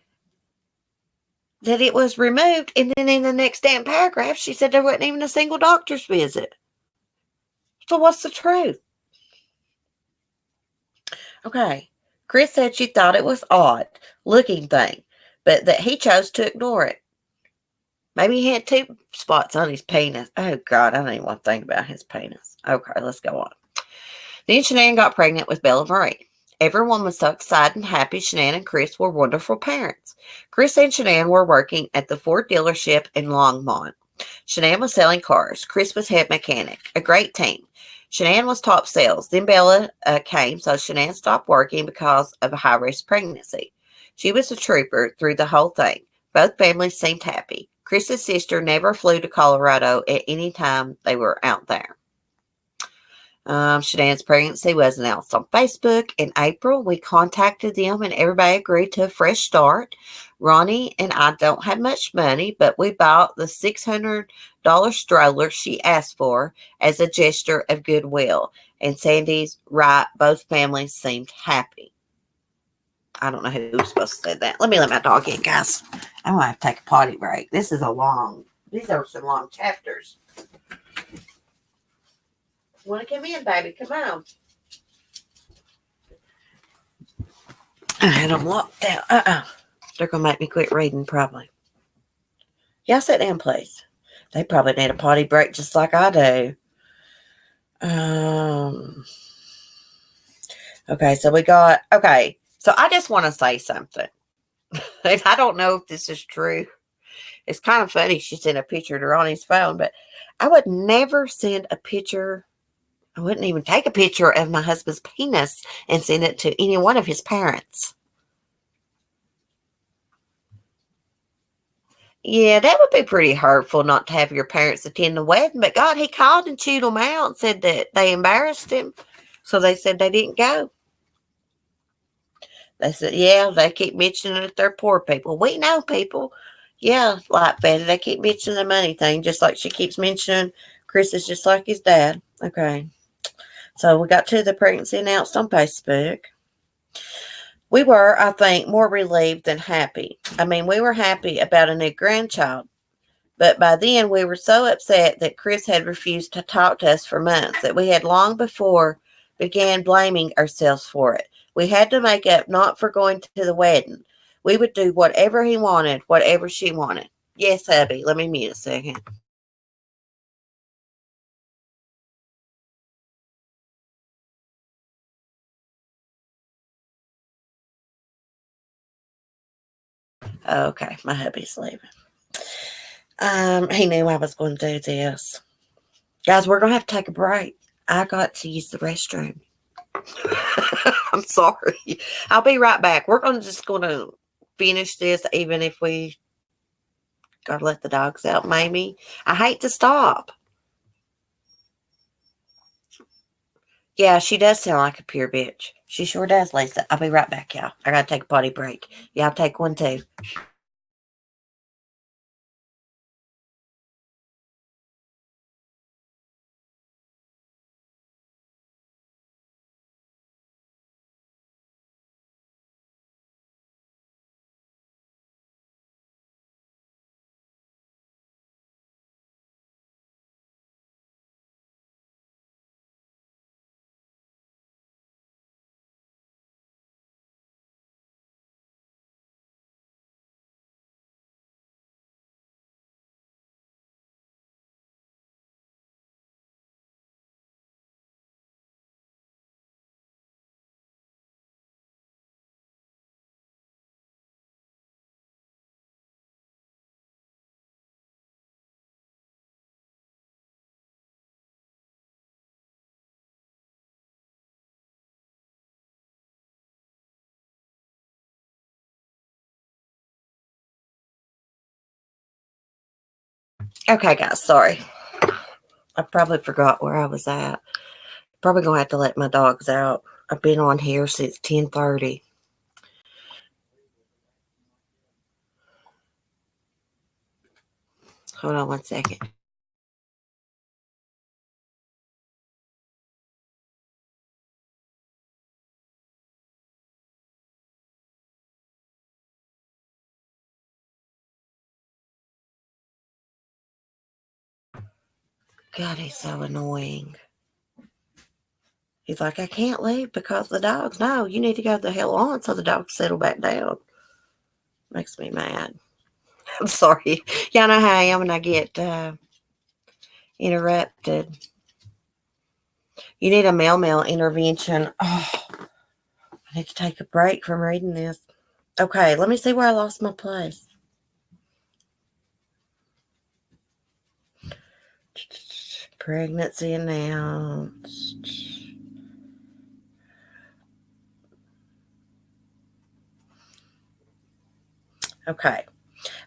that it was removed, and then in the next damn paragraph, she said there wasn't even a single doctor's visit. So what's the truth? Okay. Chris said she thought it was odd looking thing, but that he chose to ignore it. Maybe he had 2 spots on his penis. Oh, God, I don't even want to think about his penis. Okay, let's go on. Then Shanann got pregnant with Bella Marie. Everyone was so excited and happy. Shanann and Chris were wonderful parents. Chris and Shanann were working at the Ford dealership in Longmont. Shanann was selling cars. Chris was head mechanic. A great team. Shanann was top sales. Then Bella came, so Shanann stopped working because of a high-risk pregnancy. She was a trooper through the whole thing. Both families seemed happy. Chris's sister never flew to Colorado at any time they were out there. Shanann's pregnancy was announced on Facebook in April. We contacted them and everybody agreed to a fresh start. Ronnie and I don't have much money, but we bought the $600 stroller she asked for as a gesture of goodwill. And Sandy's right, both families seemed happy. I don't know who was supposed to say that. Let me let my dog in, guys. I'm going to have to take a potty break. These are some long chapters. Want to come in, baby? Come on. I had them locked out. They're going to make me quit reading, probably. Y'all sit down, please. They probably need a potty break just like I do. Okay, so we got... Okay, so I just want to say something. And I don't know if this is true. It's kind of funny she sent a picture to Ronnie's phone, but I would never send a picture... I wouldn't even take a picture of my husband's penis and send it to any one of his parents. Yeah, that would be pretty hurtful not to have your parents attend the wedding. But God, he called and chewed them out and said that they embarrassed him. So they said they didn't go. They said, yeah, they keep mentioning that they're poor people. We know people. Yeah, like Betty, they keep mentioning the money thing, just like she keeps mentioning Chris is just like his dad. Okay. So we got to the pregnancy announced on Facebook. We were, I think, more relieved than happy. I mean, we were happy about a new grandchild, but by then we were so upset that Chris had refused to talk to us for months that we had long before began blaming ourselves for it. We had to make up not for going to the wedding. We would do whatever he wanted, whatever she wanted. Yes, hubby. Let me mute a second. Okay, my hubby's leaving. He knew I was going to do this. Guys, we're going to have to take a break. I got to use the restroom. I'm sorry. I'll be right back. We're just going to finish this, even if we got to let the dogs out, maybe. I hate to stop. Yeah, she does sound like a pure bitch. She sure does, Lisa. I'll be right back, y'all. I got to take a potty break. Y'all take one, too. Okay, guys, sorry. I probably forgot where I was at. Probably going to have to let my dogs out. I've been on here since 10:30. Hold on one second. God, he's so annoying. He's like, I can't leave because the dogs. No, you need to go the hell on so the dogs settle back down. Makes me mad. I'm sorry. Y'all know how I am when I get interrupted. You need a mail intervention. Oh, I need to take a break from reading this. Okay, let me see where I lost my place. Pregnancy announced. Okay.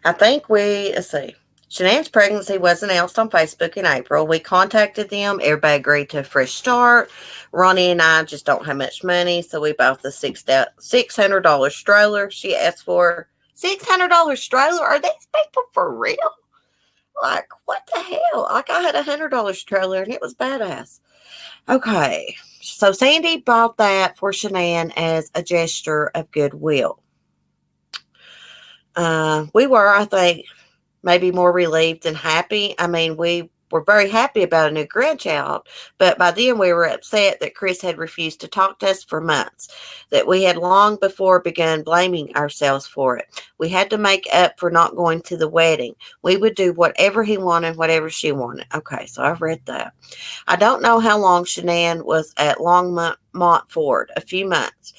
I think let's see. Shanann's pregnancy was announced on Facebook in April. We contacted them. Everybody agreed to a fresh start. Ronnie and I just don't have much money, so we bought the $600 stroller she asked for. $600 stroller? Are these people for real? Like, what the hell? Like, I had $100 stroller, and it was badass. Okay. So Sandy bought that for Shanann as a gesture of goodwill. We were, I think, maybe more relieved than happy. I mean, we were very happy about a new grandchild, but by then we were upset that Chris had refused to talk to us for months, that we had long before begun blaming ourselves for it. We had to make up for not going to the wedding. We would do whatever he wanted, whatever she wanted. Okay, so I've read that. I don't know how long Shanann was at Longmont Ford, a few months.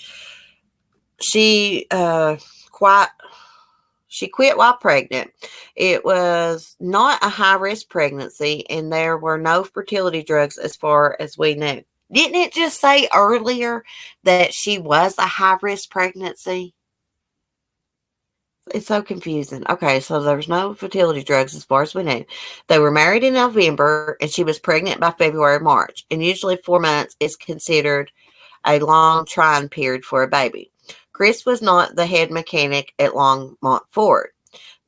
She quit while pregnant. It was not a high risk pregnancy, and there were no fertility drugs as far as we knew. Didn't it just say earlier that she was a high risk pregnancy? It's so confusing. Okay, so there was no fertility drugs as far as we knew. They were married in November, and she was pregnant by February, March. And usually 4 months is considered a long trying period for a baby. Chris was not the head mechanic at Longmont Ford.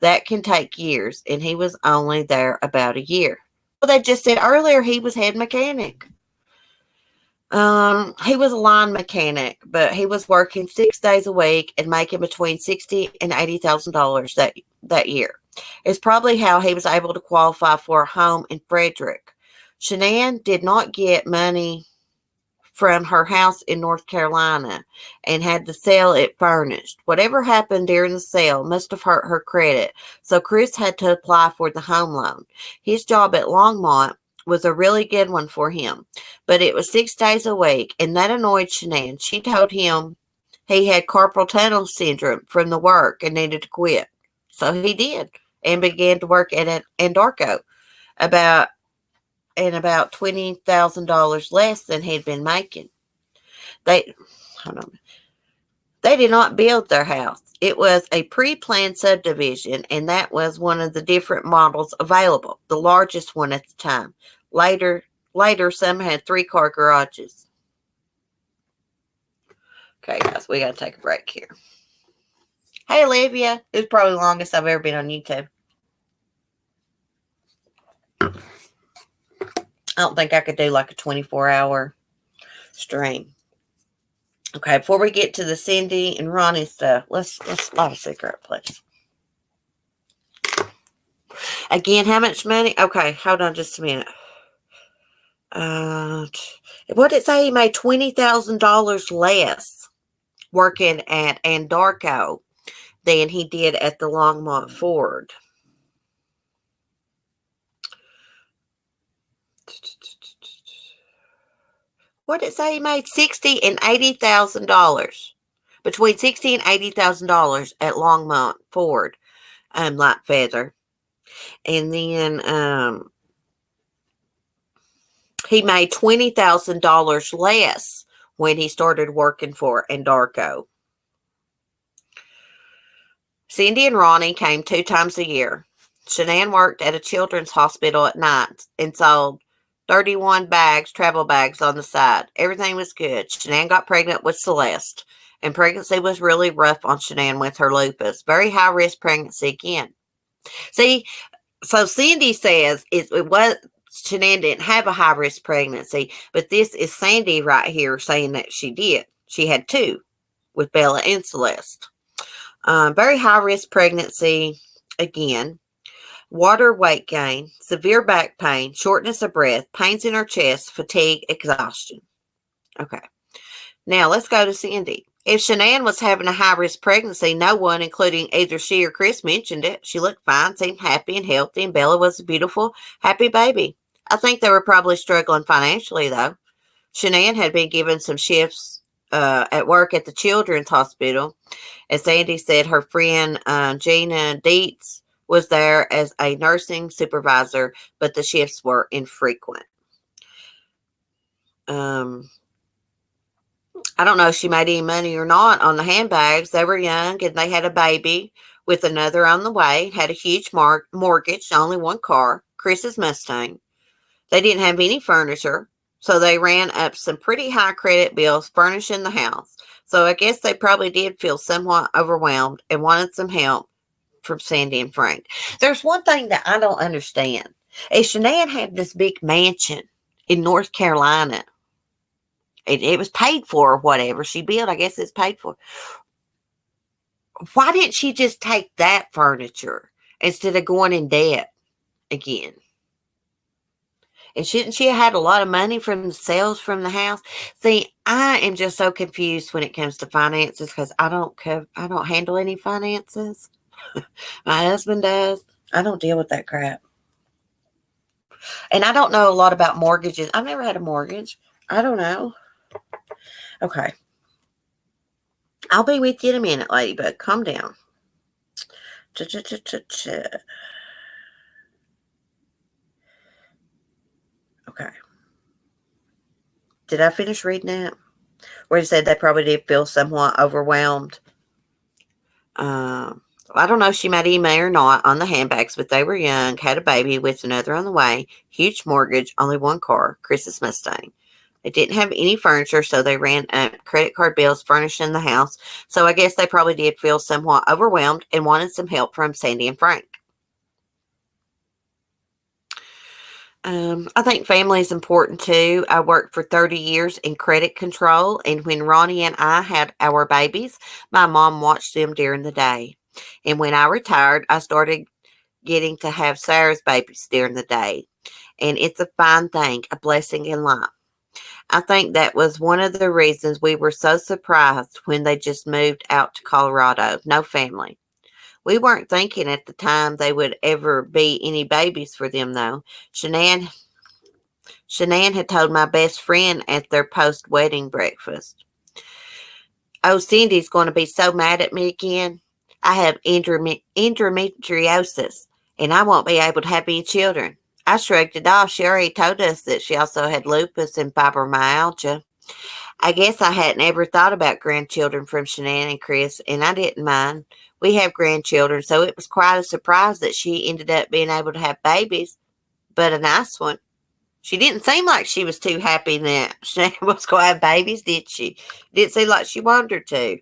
That can take years, and he was only there about a year. Well, they just said earlier he was head mechanic. He was a line mechanic, but he was working 6 days a week and making between $60,000 and $80,000 that year. It's probably how he was able to qualify for a home in Frederick. Shanann did not get money from her house in North Carolina and had to sell it furnished. Whatever happened during the sale must have hurt her credit, so Chris had to apply for the home loan. His job at Longmont was a really good one for him, but it was 6 days a week, and that annoyed Shanann. She told him he had carpal tunnel syndrome from the work and needed to quit. So he did and began to work at Andarco about $20,000 less than he'd been making. They did not build their house. It was a pre-planned subdivision, and that was one of the different models available, the largest one at the time. Later, some had 3-car garages. Okay, guys, we got to take a break here. Hey, Olivia. It's probably the longest I've ever been on YouTube. I don't think I could do like a 24-hour stream. Okay, before we get to the Cindy and Ronnie stuff, let's light a cigarette, please. Again, how much money? Okay, hold on just a minute. What did it say? He made $20,000 less working at Andarco than he did at the Longmont Ford. What did it say? He made $60,000 and $80,000, between $60,000 and $80,000 at Longmont Ford, Light Feather, and then he made $20,000 less when he started working for Andarco. Cindy and Ronnie came 2 times a year. Shanann worked at a children's hospital at night and sold 31 travel bags on the side. Everything was good. Shanann got pregnant with Celeste, and pregnancy was really rough on Shanann with her lupus. Very high-risk pregnancy again. See, so Cindy says it was Shanann didn't have a high-risk pregnancy, but this is Sandy right here saying that she did. She had 2 with Bella and Celeste. Very high-risk pregnancy again. Water weight gain, severe back pain, shortness of breath, pains in her chest, fatigue, exhaustion. Okay. Now, let's go to Cindy. If Shanann was having a high-risk pregnancy, no one, including either she or Chris, mentioned it. She looked fine, seemed happy and healthy, and Bella was a beautiful, happy baby. I think they were probably struggling financially, though. Shanann had been given some shifts at work at the children's hospital. As Sandy said, her friend Gina Dietz was there as a nursing supervisor, but the shifts were infrequent. I don't know if she made any money or not on the handbags. They were young and they had a baby with another on the way, had a huge mortgage, only 1 car, Chris's Mustang. They didn't have any furniture, so they ran up some pretty high credit bills furnishing the house. So I guess they probably did feel somewhat overwhelmed and wanted some help from Sandy and Frank. There's one thing that I don't understand. If Shanann had this big mansion in North Carolina, it was paid for or whatever she built, I guess it's paid for. Why didn't she just take that furniture instead of going in debt again? And shouldn't she have had a lot of money from the sales from the house? See, I am just so confused when it comes to finances because I don't handle any finances. My husband does. I don't deal with that crap. And I don't know a lot about mortgages. I've never had a mortgage. I don't know. Okay. I'll be with you in a minute, ladybug. Calm down. Okay. Did I finish reading that? Where you said they probably did feel somewhat overwhelmed. I don't know if she made any money or not on the handbags, but they were young, had a baby with another on the way, huge mortgage, only 1 car, Chris's Mustang. They didn't have any furniture, so they ran up credit card bills furnishing the house. So I guess they probably did feel somewhat overwhelmed and wanted some help from Sandy and Frank. I think family is important too. I worked for 30 years in credit control, and when Ronnie and I had our babies, my mom watched them during the day. And when I retired, I started getting to have Sarah's babies during the day. And it's a fine thing, a blessing in life. I think that was one of the reasons we were so surprised when they just moved out to Colorado. No family. We weren't thinking at the time they would ever be any babies for them, though. Shanann, Shanann had told my best friend at their post wedding breakfast. Oh, Cindy's going to be so mad at me again. I have endometriosis, and I won't be able to have any children. I shrugged it off. She already told us that she also had lupus and fibromyalgia. I guess I hadn't ever thought about grandchildren from Shanann and Chris, and I didn't mind. We have grandchildren, so it was quite a surprise that she ended up being able to have babies, but a nice one. She didn't seem like she was too happy that Shanann was going to have babies, did she? Didn't seem like she wanted her to.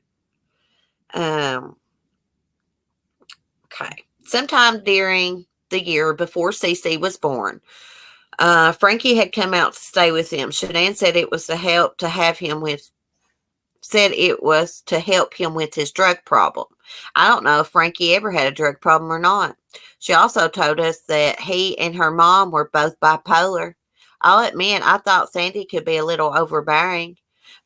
Okay. Sometime during the year before Cece was born, Frankie had come out to stay with him. Shanann said it was to help him with his drug problem. I don't know if Frankie ever had a drug problem or not. She also told us that he and her mom were both bipolar. I'll admit, I thought Sandy could be a little overbearing,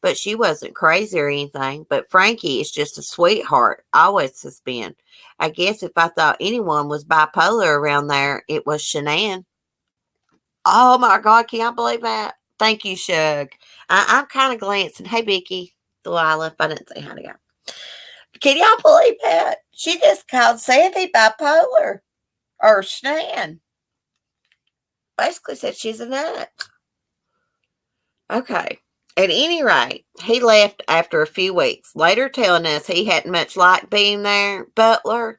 but she wasn't crazy or anything. But Frankie is just a sweetheart, always has been. I guess if I thought anyone was bipolar around there, it was Shanann. Oh my God, can I believe that? Thank you, Shug. I'm kind of glancing. Hey, Vicky, Delilah, if I didn't say hi to you. Can y'all believe that? She just called Sandy bipolar. Or Shanann. Basically said she's a nut. Okay. At any rate, he left after a few weeks, later telling us he hadn't much liked being there. Butler,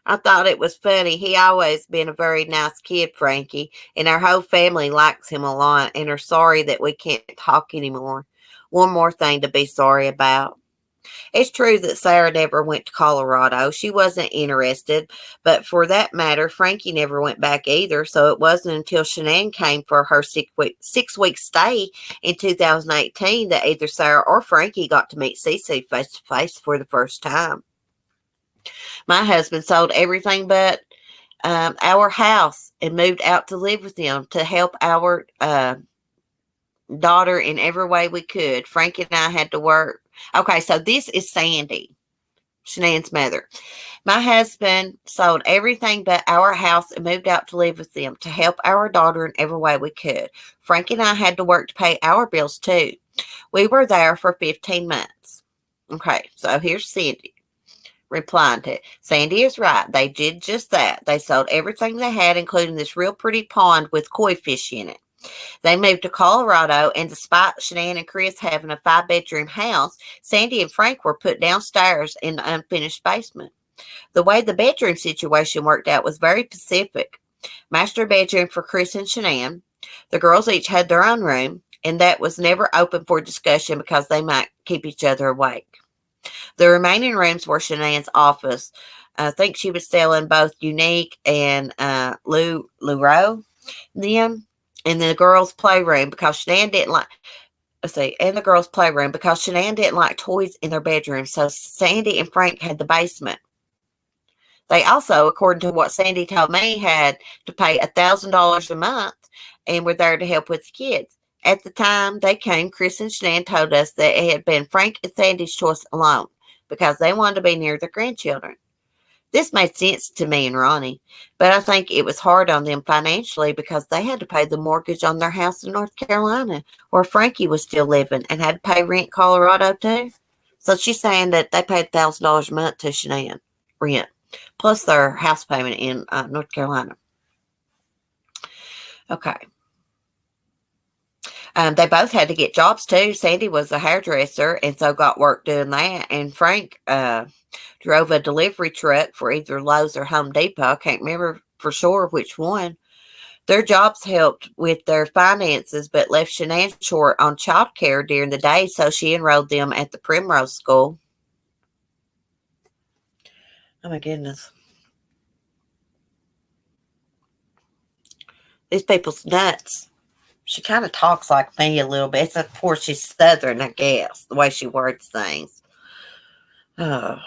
I thought it was funny. He always been a very nice kid, Frankie, and our whole family likes him a lot and are sorry that we can't talk anymore. One more thing to be sorry about. It's true that Sarah never went to Colorado. She wasn't interested, but for that matter, Frankie never went back either. So it wasn't until Shanann came for her 6 week stay in 2018 that either Sarah or Frankie got to meet Cece face to face for the first time. My husband sold everything but our house and moved out to live with them to help our daughter in every way we could. Frank and I had to work. Okay, so this is Sandy, Shanann's mother. My husband sold everything but our house and moved out to live with them to help our daughter in every way we could. Frank and I had to work to pay our bills too. We were there for 15 months. Okay, so here's Sandy replying to it. Sandy is right. They did just that. They sold everything they had, including this real pretty pond with koi fish in it. They moved to Colorado, and despite Shanann and Chris having a 5-bedroom house, Sandy and Frank were put downstairs in the unfinished basement. The way the bedroom situation worked out was very specific. Master bedroom for Chris and Shanann. The girls each had their own room, and that was never open for discussion because they might keep each other awake. The remaining rooms were Shanann's office. I think she was selling both Unique and Luro them. And the girls' playroom because Shanann didn't like, and the girls' playroom because Shanann didn't like toys in their bedroom. So Sandy and Frank had the basement. They also, according to what Sandy told me, had to pay $1,000 a month and were there to help with the kids. At the time they came, Chris and Shanann told us that it had been Frank and Sandy's choice alone because they wanted to be near their grandchildren. This made sense to me and Ronnie, but I think it was hard on them financially because they had to pay the mortgage on their house in North Carolina where Frankie was still living and had to pay rent Colorado too. So she's saying that they paid $1,000 a month to Shanann rent, plus their house payment in North Carolina. Okay. They both had to get jobs too. Sandy was a hairdresser and so got work doing that. And Frank drove a delivery truck for either Lowe's or Home Depot. I can't remember for sure which one. Their jobs helped with their finances, but left Shanann short on child care during the day, so she enrolled them at the Primrose School. Oh my goodness. These people's nuts. She kind of talks like me a little bit. Of course, she's Southern, I guess, the way she words things. Oh,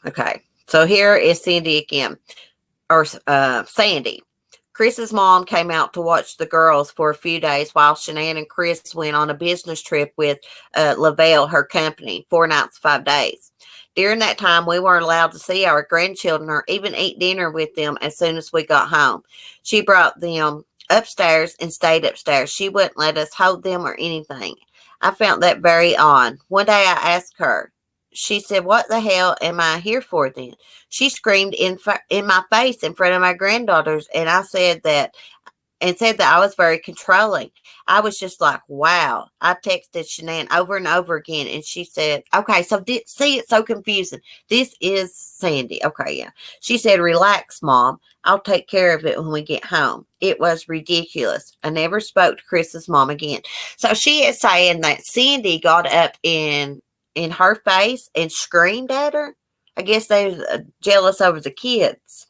okay. So here is Cindy again, or Sandy. Chris's mom came out to watch the girls for a few days while Shanann and Chris went on a business trip with Lavelle, her company, 4 nights, 5 days. During that time, we weren't allowed to see our grandchildren or even eat dinner with them as soon as we got home. She brought them upstairs and stayed upstairs. She wouldn't let us hold them or anything. I found that very odd. One day I asked her. She said, "What the hell am I here for then?" She screamed in my face in front of my granddaughters, and I said that I was very controlling. I was just like, wow. I texted Shanann over and over again, and she said, okay, so see, it's so confusing. This is Sandy. Okay, yeah. She said, relax, Mom. I'll take care of it when we get home. It was ridiculous. I never spoke to Chris's mom again. So she is saying that Sandy got up in her face and screamed at her. I guess they were jealous over the kids.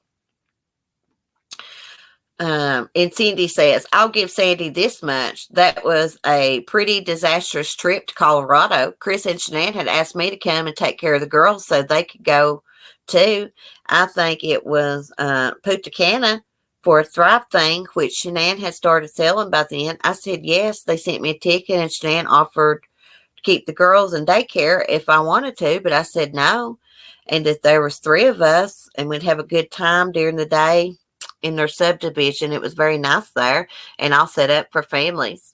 And Cindy says, I'll give Sandy this much. That was a pretty disastrous trip to Colorado. Chris and Shanann had asked me to come and take care of the girls so they could go too. I think it was Punta Cana for a Thrive thing, which Shanann had started selling by then. I said yes. They sent me a ticket, and Shanann offered to keep the girls in daycare if I wanted to, but I said no. And that there was 3 of us, and we'd have a good time during the day in their subdivision. It was very nice there, and all set up for families.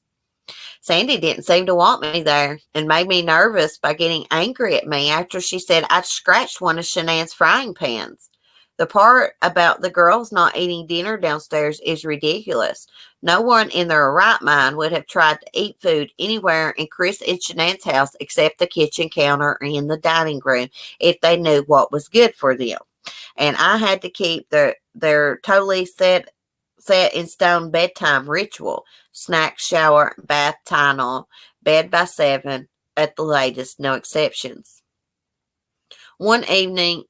Sandy didn't seem to want me there and made me nervous by getting angry at me after she said I'd scratched one of Shanann's frying pans. The part about the girls not eating dinner downstairs is ridiculous. No one in their right mind would have tried to eat food anywhere in Chris and Shanann's house except the kitchen counter or in the dining room if they knew what was good for them. And I had to keep their totally set in stone bedtime ritual: snack, shower, bath, Tylenol, bed by 7 at the latest, no exceptions. One evening,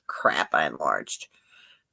crap, I enlarged.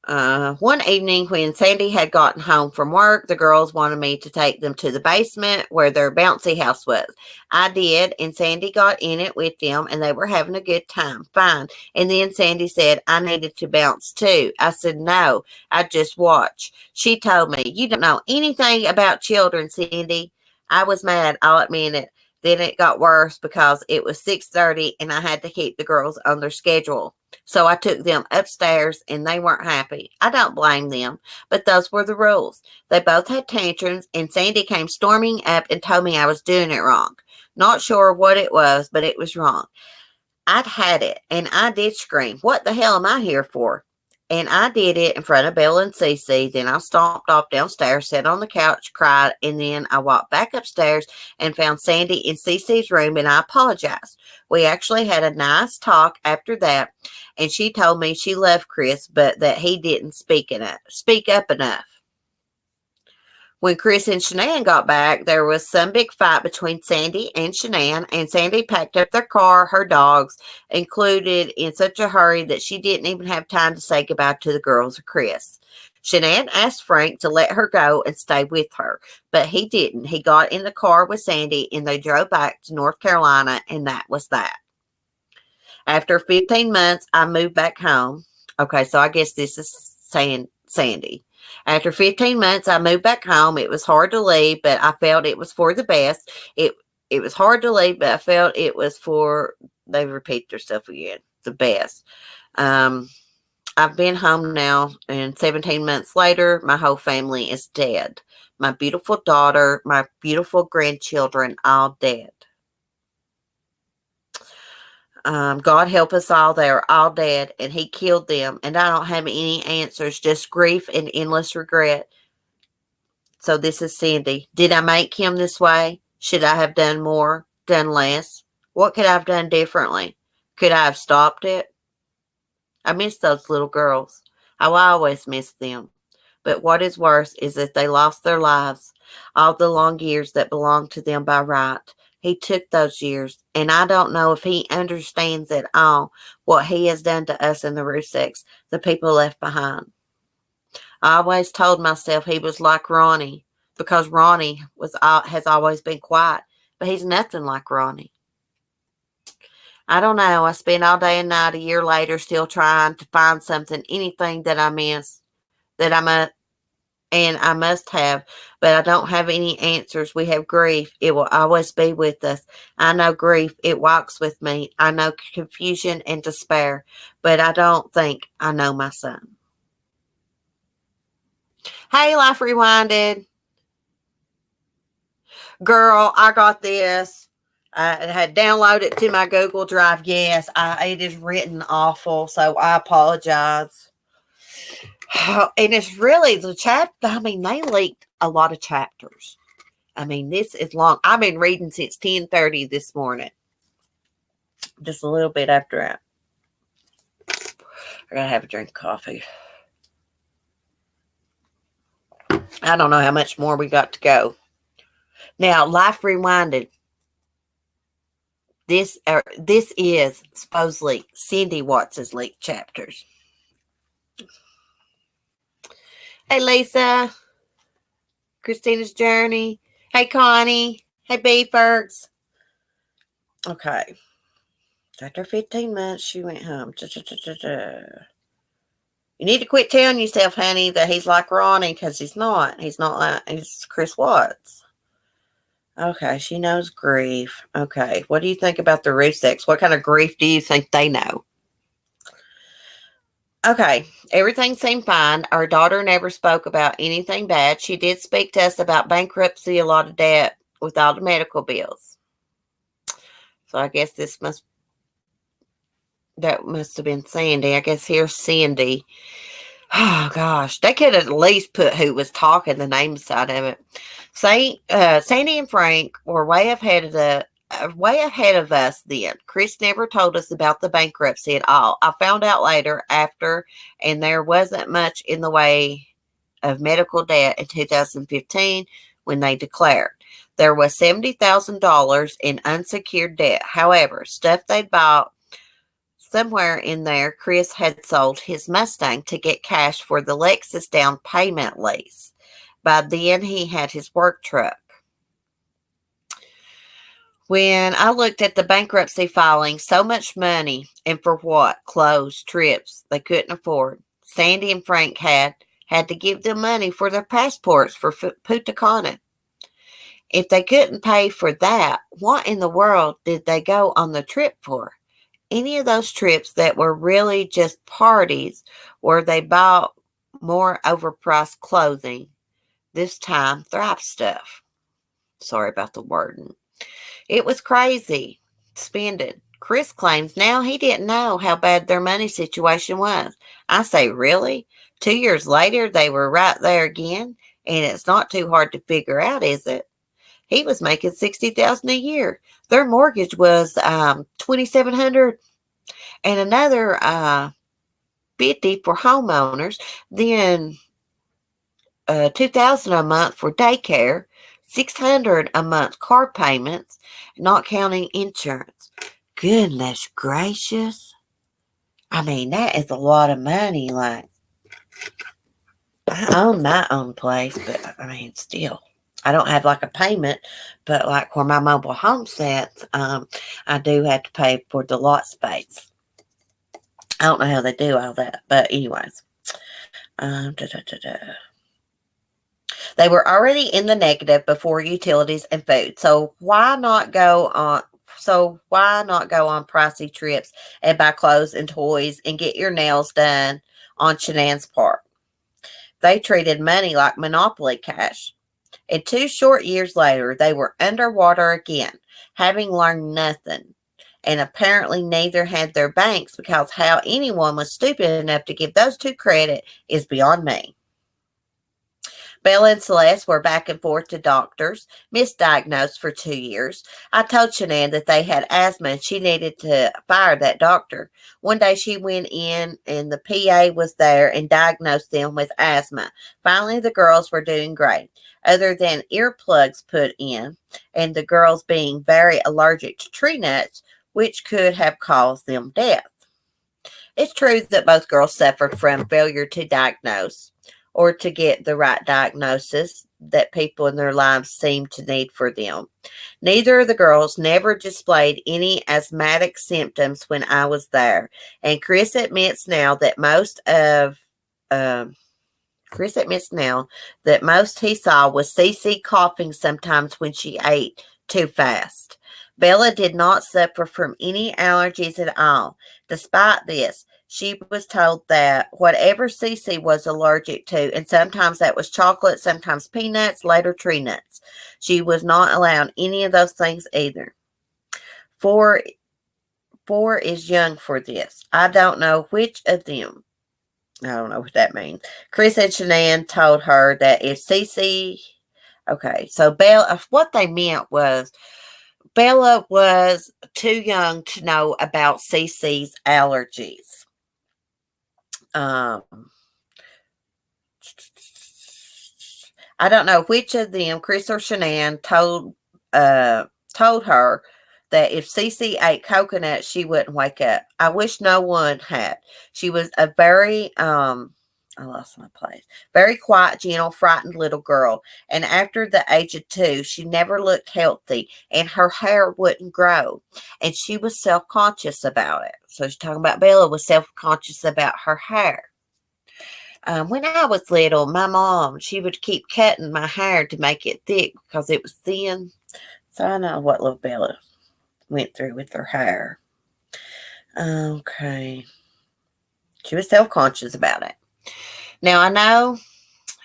One evening when Sandy had gotten home from work, the girls wanted me to take them to the basement where their bouncy house was. I did, and Sandy got in it with them, and they were having a good time. Fine. And then Sandy said I needed to bounce too. I said, no, I just watch. She told me, you don't know anything about children, Sandy. I was mad, I'll admit it. Then it got worse because it was 6:30 and I had to keep the girls on their schedule. So I took them upstairs and they weren't happy. I don't blame them, but those were the rules. They both had tantrums, and Sandy came storming up and told me I was doing it wrong. Not sure what it was, but it was wrong. I'd had it, and I did scream, what the hell am I here for? And I did it in front of Bella and Cece. Then I stomped off downstairs, sat on the couch, cried, and then I walked back upstairs and found Sandy in Cece's room, and I apologized. We actually had a nice talk after that, and she told me she loved Chris, but that he didn't speak up enough. When Chris and Shanann got back, there was some big fight between Sandy and Shanann, and Sandy packed up their car, her dogs included, in such a hurry that she didn't even have time to say goodbye to the girls or Chris. Shanann asked Frank to let her go and stay with her, but he didn't. He got in the car with Sandy, and they drove back to North Carolina, and that was that. After 15 months, I moved back home. Okay, so I guess this is saying Sandy. After 15 months, I moved back home. It was hard to leave, but I felt it was for the best. It was hard to leave, but I felt it was for, they repeat themselves again, the best. I've been home now, and 17 months later, my whole family is dead. My beautiful daughter, my beautiful grandchildren, all dead. God help us all, they are all dead, and he killed them, and I don't have any answers, just grief and endless regret. So this is Cindy. Did I make him this way? Should I have done more, done less? What could I have done differently? Could I have stopped it? I miss those little girls. I will always miss them. But what is worse is that they lost their lives, all the long years that belonged to them by right. He took those years, and I don't know if he understands at all what he has done to us in the Ruseks, the people left behind. I always told myself he was like Ronnie, because Ronnie has always been quiet, but he's nothing like Ronnie. I don't know. I spent all day and night a year later still trying to find something, anything that I miss, that I must have, but I don't have any answers. We have grief. It will always be with us. I know grief. It walks with me. I know confusion and despair, but I don't think I know my son. Hey, Life Rewinded. Girl, I got this. I had downloaded to my Google Drive. Yes, it is written awful, so I apologize. And it's really the chapter. I mean, they leaked a lot of chapters. I mean, this is long. I've been reading since 10:30 this morning. Just a little bit after that. I gotta have a drink of coffee. I don't know how much more we got to go. Now, Life Rewinded. This is supposedly Cindy Watts' leaked chapters. Hey, Lisa. Christina's Journey. Hey, Connie. Hey, Beeferks. Okay. After 15 months, she went home. You need to quit telling yourself, honey, that he's like Ronnie, because he's not. He's not like, he's Chris Watts. Okay, she knows grief. Okay, what do you think about the Ruseks? What kind of grief do you think they know? Okay, everything seemed fine. Our daughter never spoke about anything bad. She did speak to us about bankruptcy, a lot of debt with all the medical bills. So I guess that must have been Sandy. I guess here's Sandy. Oh, gosh. They could at least put who was talking, the name side of it. Sandy and Frank were way ahead of us then. Chris never told us about the bankruptcy at all. I found out later after, and there wasn't much in the way of medical debt in 2015 when they declared. There was $70,000 in unsecured debt. However, stuff they'd bought somewhere in there, Chris had sold his Mustang to get cash for the Lexus down payment lease. By then, he had his work truck. When I looked at the bankruptcy filing, so much money, and for what? Clothes, trips they couldn't afford. Sandy and Frank had to give them money for their passports for Punta Cana. If they couldn't pay for that, what in the world did they go on the trip for? Any of those trips that were really just parties where they bought more overpriced clothing, this time Thrive stuff. Sorry about the wording. It was crazy spending. Chris claims now he didn't know how bad their money situation was. I say, really? 2 years later, they were right there again, and it's not too hard to figure out, is it? He was making $60,000 a year. Their mortgage was $2,700, and another $50 for homeowners. Then $2,000 a month for daycare, $600 a month car payments, not counting insurance. Goodness gracious! I mean, that is a lot of money. Like, I own my own place, but I mean, still. I don't have like a payment, but like where my mobile home sits, I do have to pay for the lot space. I don't know how they do all that, but anyways. They were already in the negative before utilities and food. So why not go on pricey trips and buy clothes and toys and get your nails done on Shenan's Park? They treated money like monopoly cash. And 2 short years later, they were underwater again, having learned nothing. And apparently neither had their banks, because how anyone was stupid enough to give those two credit is beyond me. Bella and Celeste were back and forth to doctors, misdiagnosed for 2 years. I told Shanann that they had asthma and she needed to fire that doctor. One day she went in and the PA was there and diagnosed them with asthma. Finally, the girls were doing great, other than earplugs put in and the girls being very allergic to tree nuts, which could have caused them death. It's true that both girls suffered from failure to diagnose or to get the right diagnosis that people in their lives seem to need for them. Neither of the girls never displayed any asthmatic symptoms when I was there, and Chris admits now that most he saw was Cece coughing sometimes when she ate too fast. Bella did not suffer from any allergies at all. Despite this, she was told that whatever Cece was allergic to, and sometimes that was chocolate, sometimes peanuts, later tree nuts, she was not allowed any of those things either. Four is young for this. I don't know which of them. I don't know what that means. Chris and Shanann told her that if Cece, okay, so Bella, what they meant was Bella was too young to know about Cece's allergies. I don't know which of them, Chris or Shanann, told her that if Cece ate coconut, she wouldn't wake up. I wish no one had. She was a very I lost my place. Very quiet, gentle, frightened little girl. And after the age of 2, she never looked healthy and her hair wouldn't grow. And she was self-conscious about it. So she's talking about Bella was self-conscious about her hair. When I was little, my mom, she would keep cutting my hair to make it thick because it was thin. So I know what little Bella went through with her hair. Okay. She was self-conscious about it. Now, I know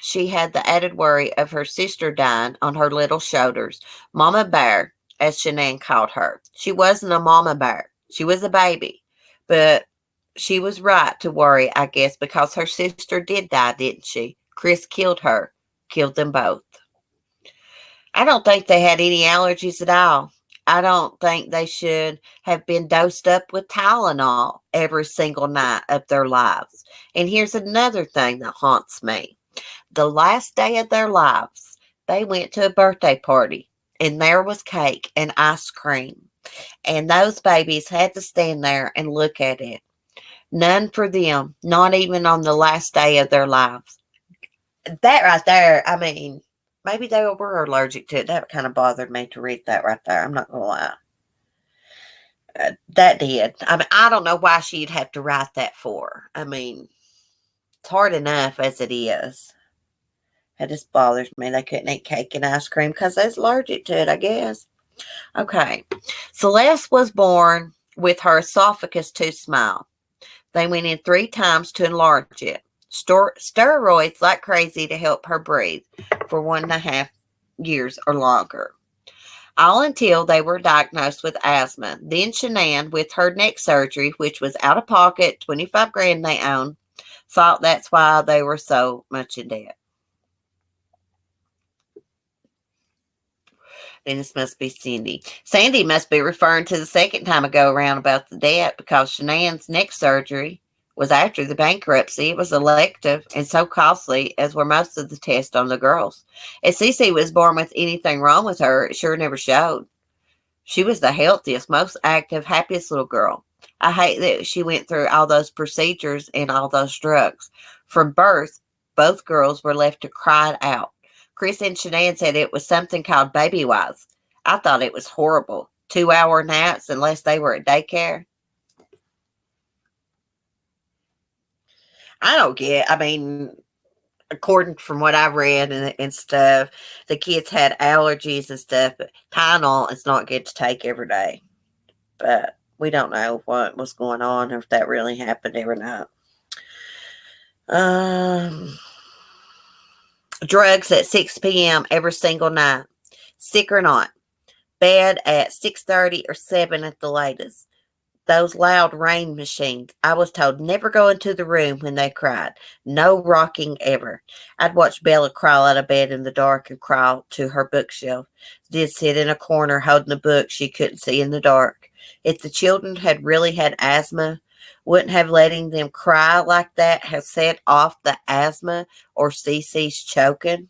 she had the added worry of her sister dying on her little shoulders. Mama Bear, as Shanann called her. She wasn't a mama bear. She was a baby. But she was right to worry, I guess, because her sister did die, didn't she? Chris killed her. Killed them both. I don't think they had any allergies at all. I don't think they should have been dosed up with Tylenol every single night of their lives. And here's another thing that haunts me. The last day of their lives, they went to a birthday party, and there was cake and ice cream. And those babies had to stand there and look at it. None for them, not even on the last day of their lives. That right there, I mean, maybe they were allergic to it. That kind of bothered me to read that right there. I'm not going to lie. That did. I mean, I don't know why she'd have to write that for. I mean, it's hard enough as it is. It just bothers me. They couldn't eat cake and ice cream because they was allergic to it, I guess. Okay. Celeste was born with her esophagus too small. They went in 3 times to enlarge it. Steroids like crazy to help her breathe for 1.5 years or longer. All until they were diagnosed with asthma. Then Shanann, with her neck surgery, which was out of pocket, $25,000 they owned, thought that's why they were so much in debt. Then this must be Cindy. Sandy must be referring to the second time ago around about the debt because Shanann's neck surgery was after the bankruptcy. It was elective and so costly, as were most of the tests on the girls. If Cece was born with anything wrong with her, it sure never showed. She was the healthiest, most active, happiest little girl. I hate that she went through all those procedures and all those drugs. From birth, both girls were left to cry it out. Chris and Shanann said it was something called baby wise. I thought it was horrible. 2-hour naps unless they were at daycare. I don't get, I mean, according from what I've read and stuff, the kids had allergies and stuff, but Tylenol is not good to take every day. But we don't know what was going on or if that really happened or not. Drugs at 6 p.m. every single night. Sick or not. Bed at 6:30 or 7 at the latest. those loud rain machines. I was told never go into the room when they cried. No rocking ever. I'd watch Bella crawl out of bed in the dark and crawl to her bookshelf. Did sit in a corner holding a book she couldn't see in the dark. If the children had really had asthma, wouldn't have letting them cry like that have set off the asthma or Cece's choking?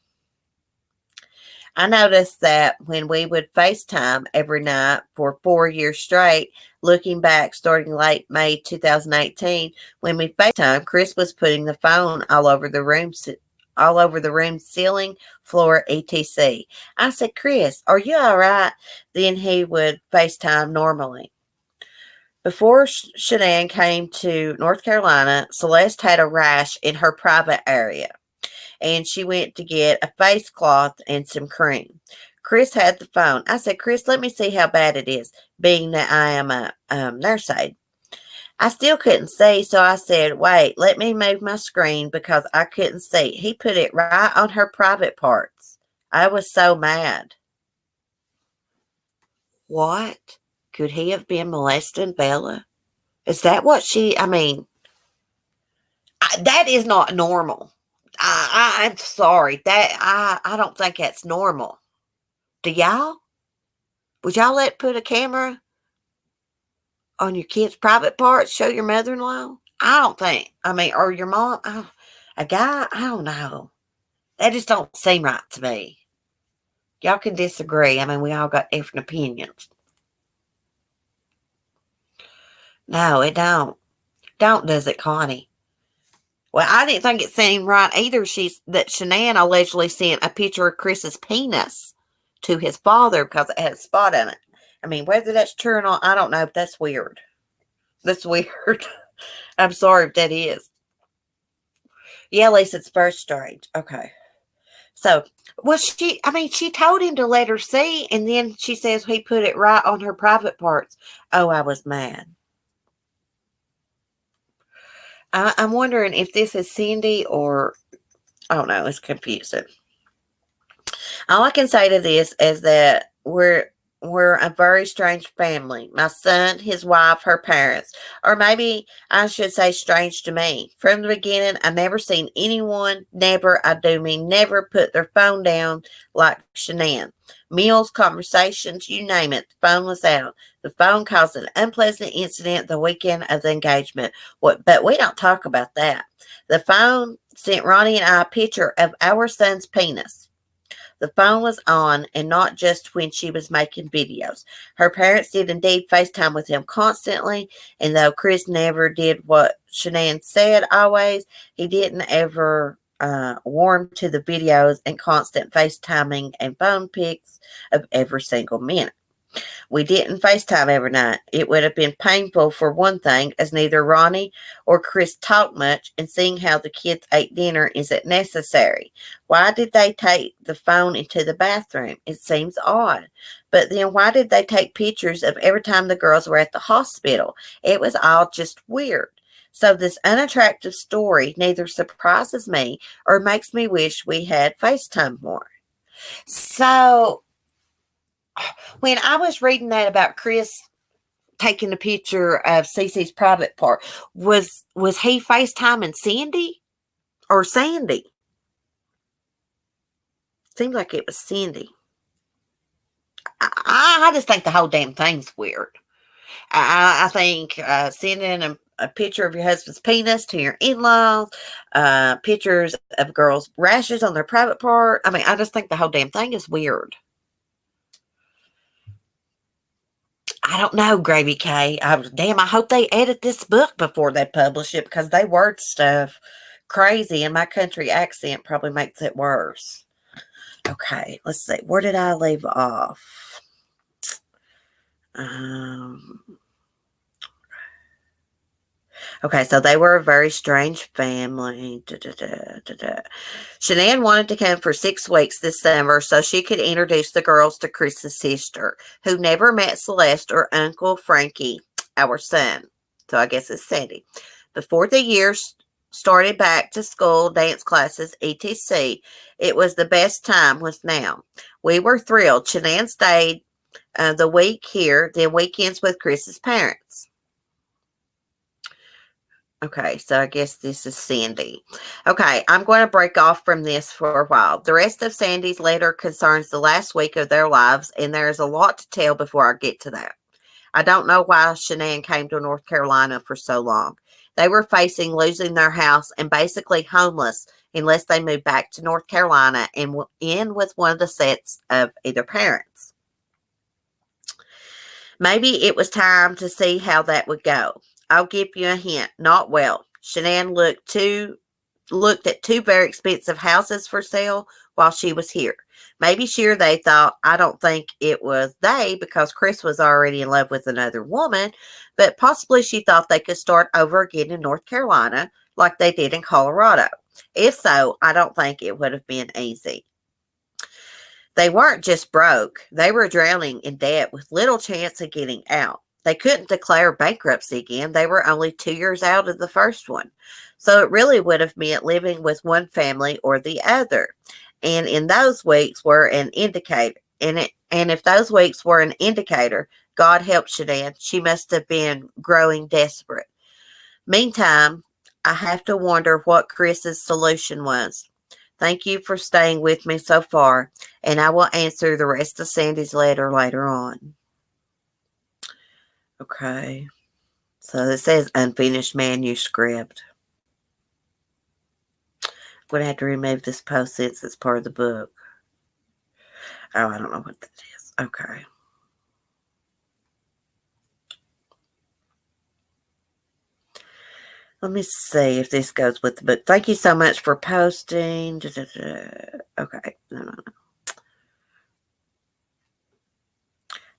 I noticed that when we would FaceTime every night for 4 years straight, looking back starting late May 2018, when we FaceTime, Chris was putting the phone all over the room ceiling, floor, etc. I said, Chris, are you all right? Then he would FaceTime normally. Before Shanann came to North Carolina, Celeste had a rash in her private area, and she went to get a face cloth and some cream. Chris had the phone. I said, Chris, let me see how bad it is, being that I am a nurse aide. I still couldn't see, so I said, wait, let me move my screen because I couldn't see. He put it right on her private parts. I was so mad. What? Could he have been molesting Bella? Is that what that is not normal. I'm sorry. I don't think that's normal. Do y'all? Would y'all put a camera on your kid's private parts, show your mother-in-law? I don't think. Or your mom. A guy? I don't know. That just don't seem right to me. Y'all can disagree. We all got different opinions. No, it don't. Don't, does it, Connie? Well, I didn't think it seemed right either. That Shanann allegedly sent a picture of Chris's penis to his father because it had a spot on it. Whether that's true or not, I don't know, but that's weird. That's weird. I'm sorry if that is. Yeah, at least it's very strange. Okay. So, she told him to let her see, and then she says he put it right on her private parts. Oh, I was mad. I'm wondering if this is Cindy or, I don't know, it's confusing. All I can say to this is that we're a very strange family. My son, his wife, her parents, or maybe I should say strange to me. From the beginning, I never seen anyone, never put their phone down like Shanann. Meals, conversations, you name it, the phone was out. The phone caused an unpleasant incident the weekend of the engagement. But we don't talk about that. The phone sent Ronnie and I a picture of our son's penis. The phone was on, and not just when she was making videos. Her parents did indeed FaceTime with him constantly, and though Chris never did what Shanann said always, he didn't ever warm to the videos and constant FaceTiming and phone pics of every single minute. We didn't FaceTime every night. It would have been painful for one thing, as neither Ronnie or Chris talked much, and seeing how the kids ate dinner isn't necessary. Why did they take the phone into the bathroom? It seems odd. But then why did they take pictures of every time the girls were at the hospital? It was all just weird. So this unattractive story neither surprises me or makes me wish we had FaceTime more. So when I was reading that about Chris taking a picture of Cece's private part, was he FaceTiming Cindy or Sandy? Seems like it was Cindy. I just think the whole damn thing's weird. I think sending a picture of your husband's penis to your in-laws, pictures of girls' rashes on their private part. I just think the whole damn thing is weird. I don't know, Gravy K. I hope they edit this book before they publish it because they word stuff crazy, and my country accent probably makes it worse. Okay, let's see. Where did I leave off? Okay, so they were a very strange family. Shanann wanted to come for 6 weeks this summer so she could introduce the girls to Chris's sister, who never met Celeste or Uncle Frankie, our son. So I guess it's Sandy. Before the years started back to school, dance classes, etc., it was the best time was now. We were thrilled. Shanann stayed the week here, then weekends with Chris's parents. Okay, so I guess this is Sandy. Okay, I'm going to break off from this for a while. The rest of Sandy's letter concerns the last week of their lives, and there is a lot to tell before I get to that. I don't know why Shanann came to North Carolina for so long. They were facing losing their house and basically homeless unless they moved back to North Carolina and in with one of the sets of either parents. Maybe it was time to see how that would go. I'll give you a hint. Not well. Shanann looked at two very expensive houses for sale while she was here. Maybe sure they thought, I don't think it was they because Chris was already in love with another woman, but possibly she thought they could start over again in North Carolina like they did in Colorado. If so, I don't think it would have been easy. They weren't just broke, they were drowning in debt with little chance of getting out. They couldn't declare bankruptcy again. They were only 2 years out of the first one. So it really would have meant living with one family or the other. And in those weeks were an indicator. And if those weeks were an indicator, God help Shanann, she must have been growing desperate. Meantime, I have to wonder what Chris's solution was. Thank you for staying with me so far, and I will answer the rest of Sandy's letter later on. Okay. So it says unfinished manuscript. I'm going to have to remove this post since it's part of the book. Oh, I don't know what that is. Okay. Let me see if this goes with the book. Thank you so much for posting. Okay. No.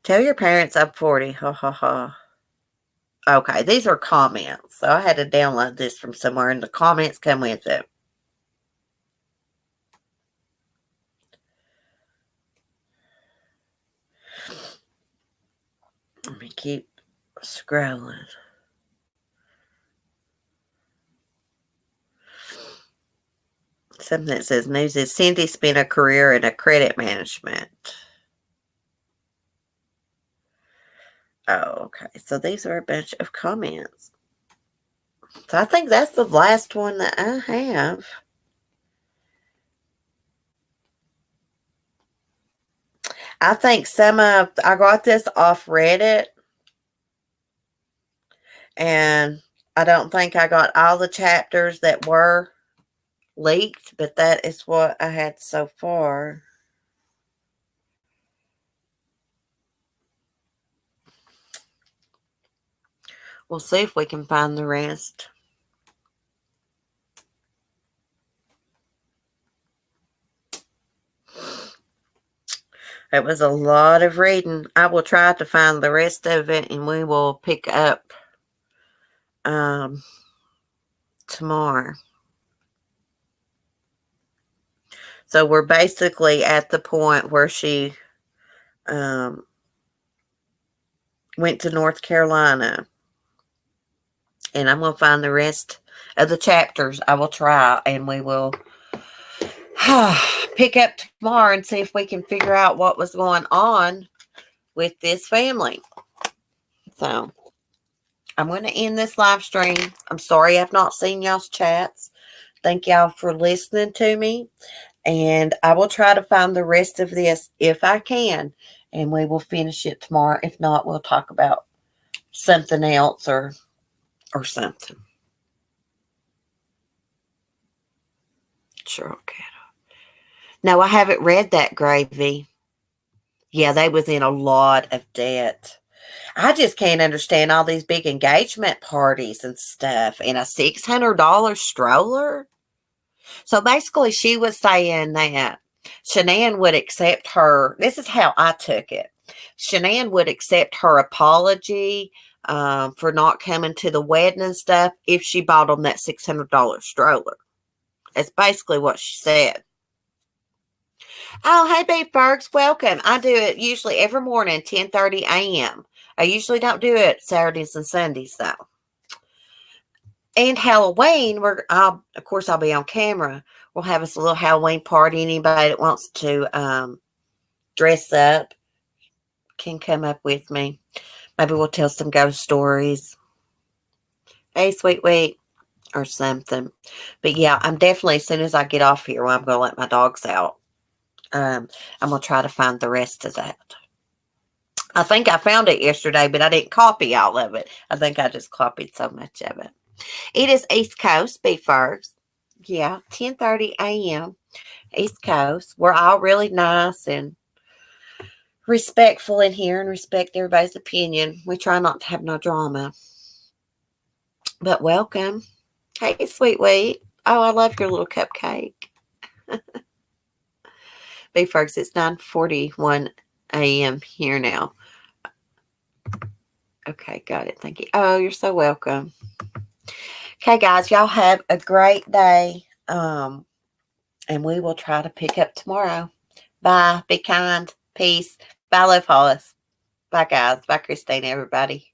Tell your parents I'm 40. Ha ha ha. Okay, these are comments. So I had to download this from somewhere, and the comments come with it. Let me keep scrolling. Something that says news is Cindy spent a career in a credit management. Oh, okay. So these are a bunch of comments. So I think that's the last one that I have. I think I got this off Reddit, and I don't think I got all the chapters that were leaked, but that is what I had so far. We'll see if we can find the rest. It was a lot of reading. I will try to find the rest of it, and we will pick up tomorrow. So we're basically at the point where she went to North Carolina. And I'm going to find the rest of the chapters. I will try, and we will pick up tomorrow and see if we can figure out what was going on with this family. So I'm going to end this live stream. I'm sorry I've not seen y'all's chats. Thank y'all for listening to me. And I will try to find the rest of this if I can. And we will finish it tomorrow. If not, we'll talk about something else or something. Sure, okay. No, I haven't read that, Gravy. Yeah, they was in a lot of debt. I just can't understand all these big engagement parties and stuff and a $600 stroller. So basically, she was saying that Shanann would accept her. This is how I took it. Shanann would accept her apology for not coming to the wedding and stuff if she bought them that $600 stroller. That's basically what she said. Oh, hey, Beef Bergs, welcome. I do it usually every morning, 10:30 a.m. I usually don't do it Saturdays and Sundays, though. And Halloween, of course, I'll be on camera. We'll have us a little Halloween party. Anybody that wants to dress up can come up with me. Maybe we'll tell some ghost stories. Hey, Sweet Wheat. or something. But yeah, I'm definitely, as soon as I get off here, well, I'm going to let my dogs out. I'm going to try to find the rest of that. I think I found it yesterday, but I didn't copy all of it. I think I just copied so much of it. It is East Coast Beef First. Yeah, 10:30 a.m. East Coast. We're all really nice and respectful in here and respect everybody's opinion. We try not to have no drama. But welcome. Hey, sweet wheat. Oh, I love your little cupcake. Beef First, it's 9:41 a.m. here now. Okay, got it. Thank you. Oh, you're so welcome. Okay, guys, y'all have a great day. And we will try to pick up tomorrow. Bye. Be kind. Peace. Bye, Love Hollis. Bye, guys. Bye, Christine, everybody.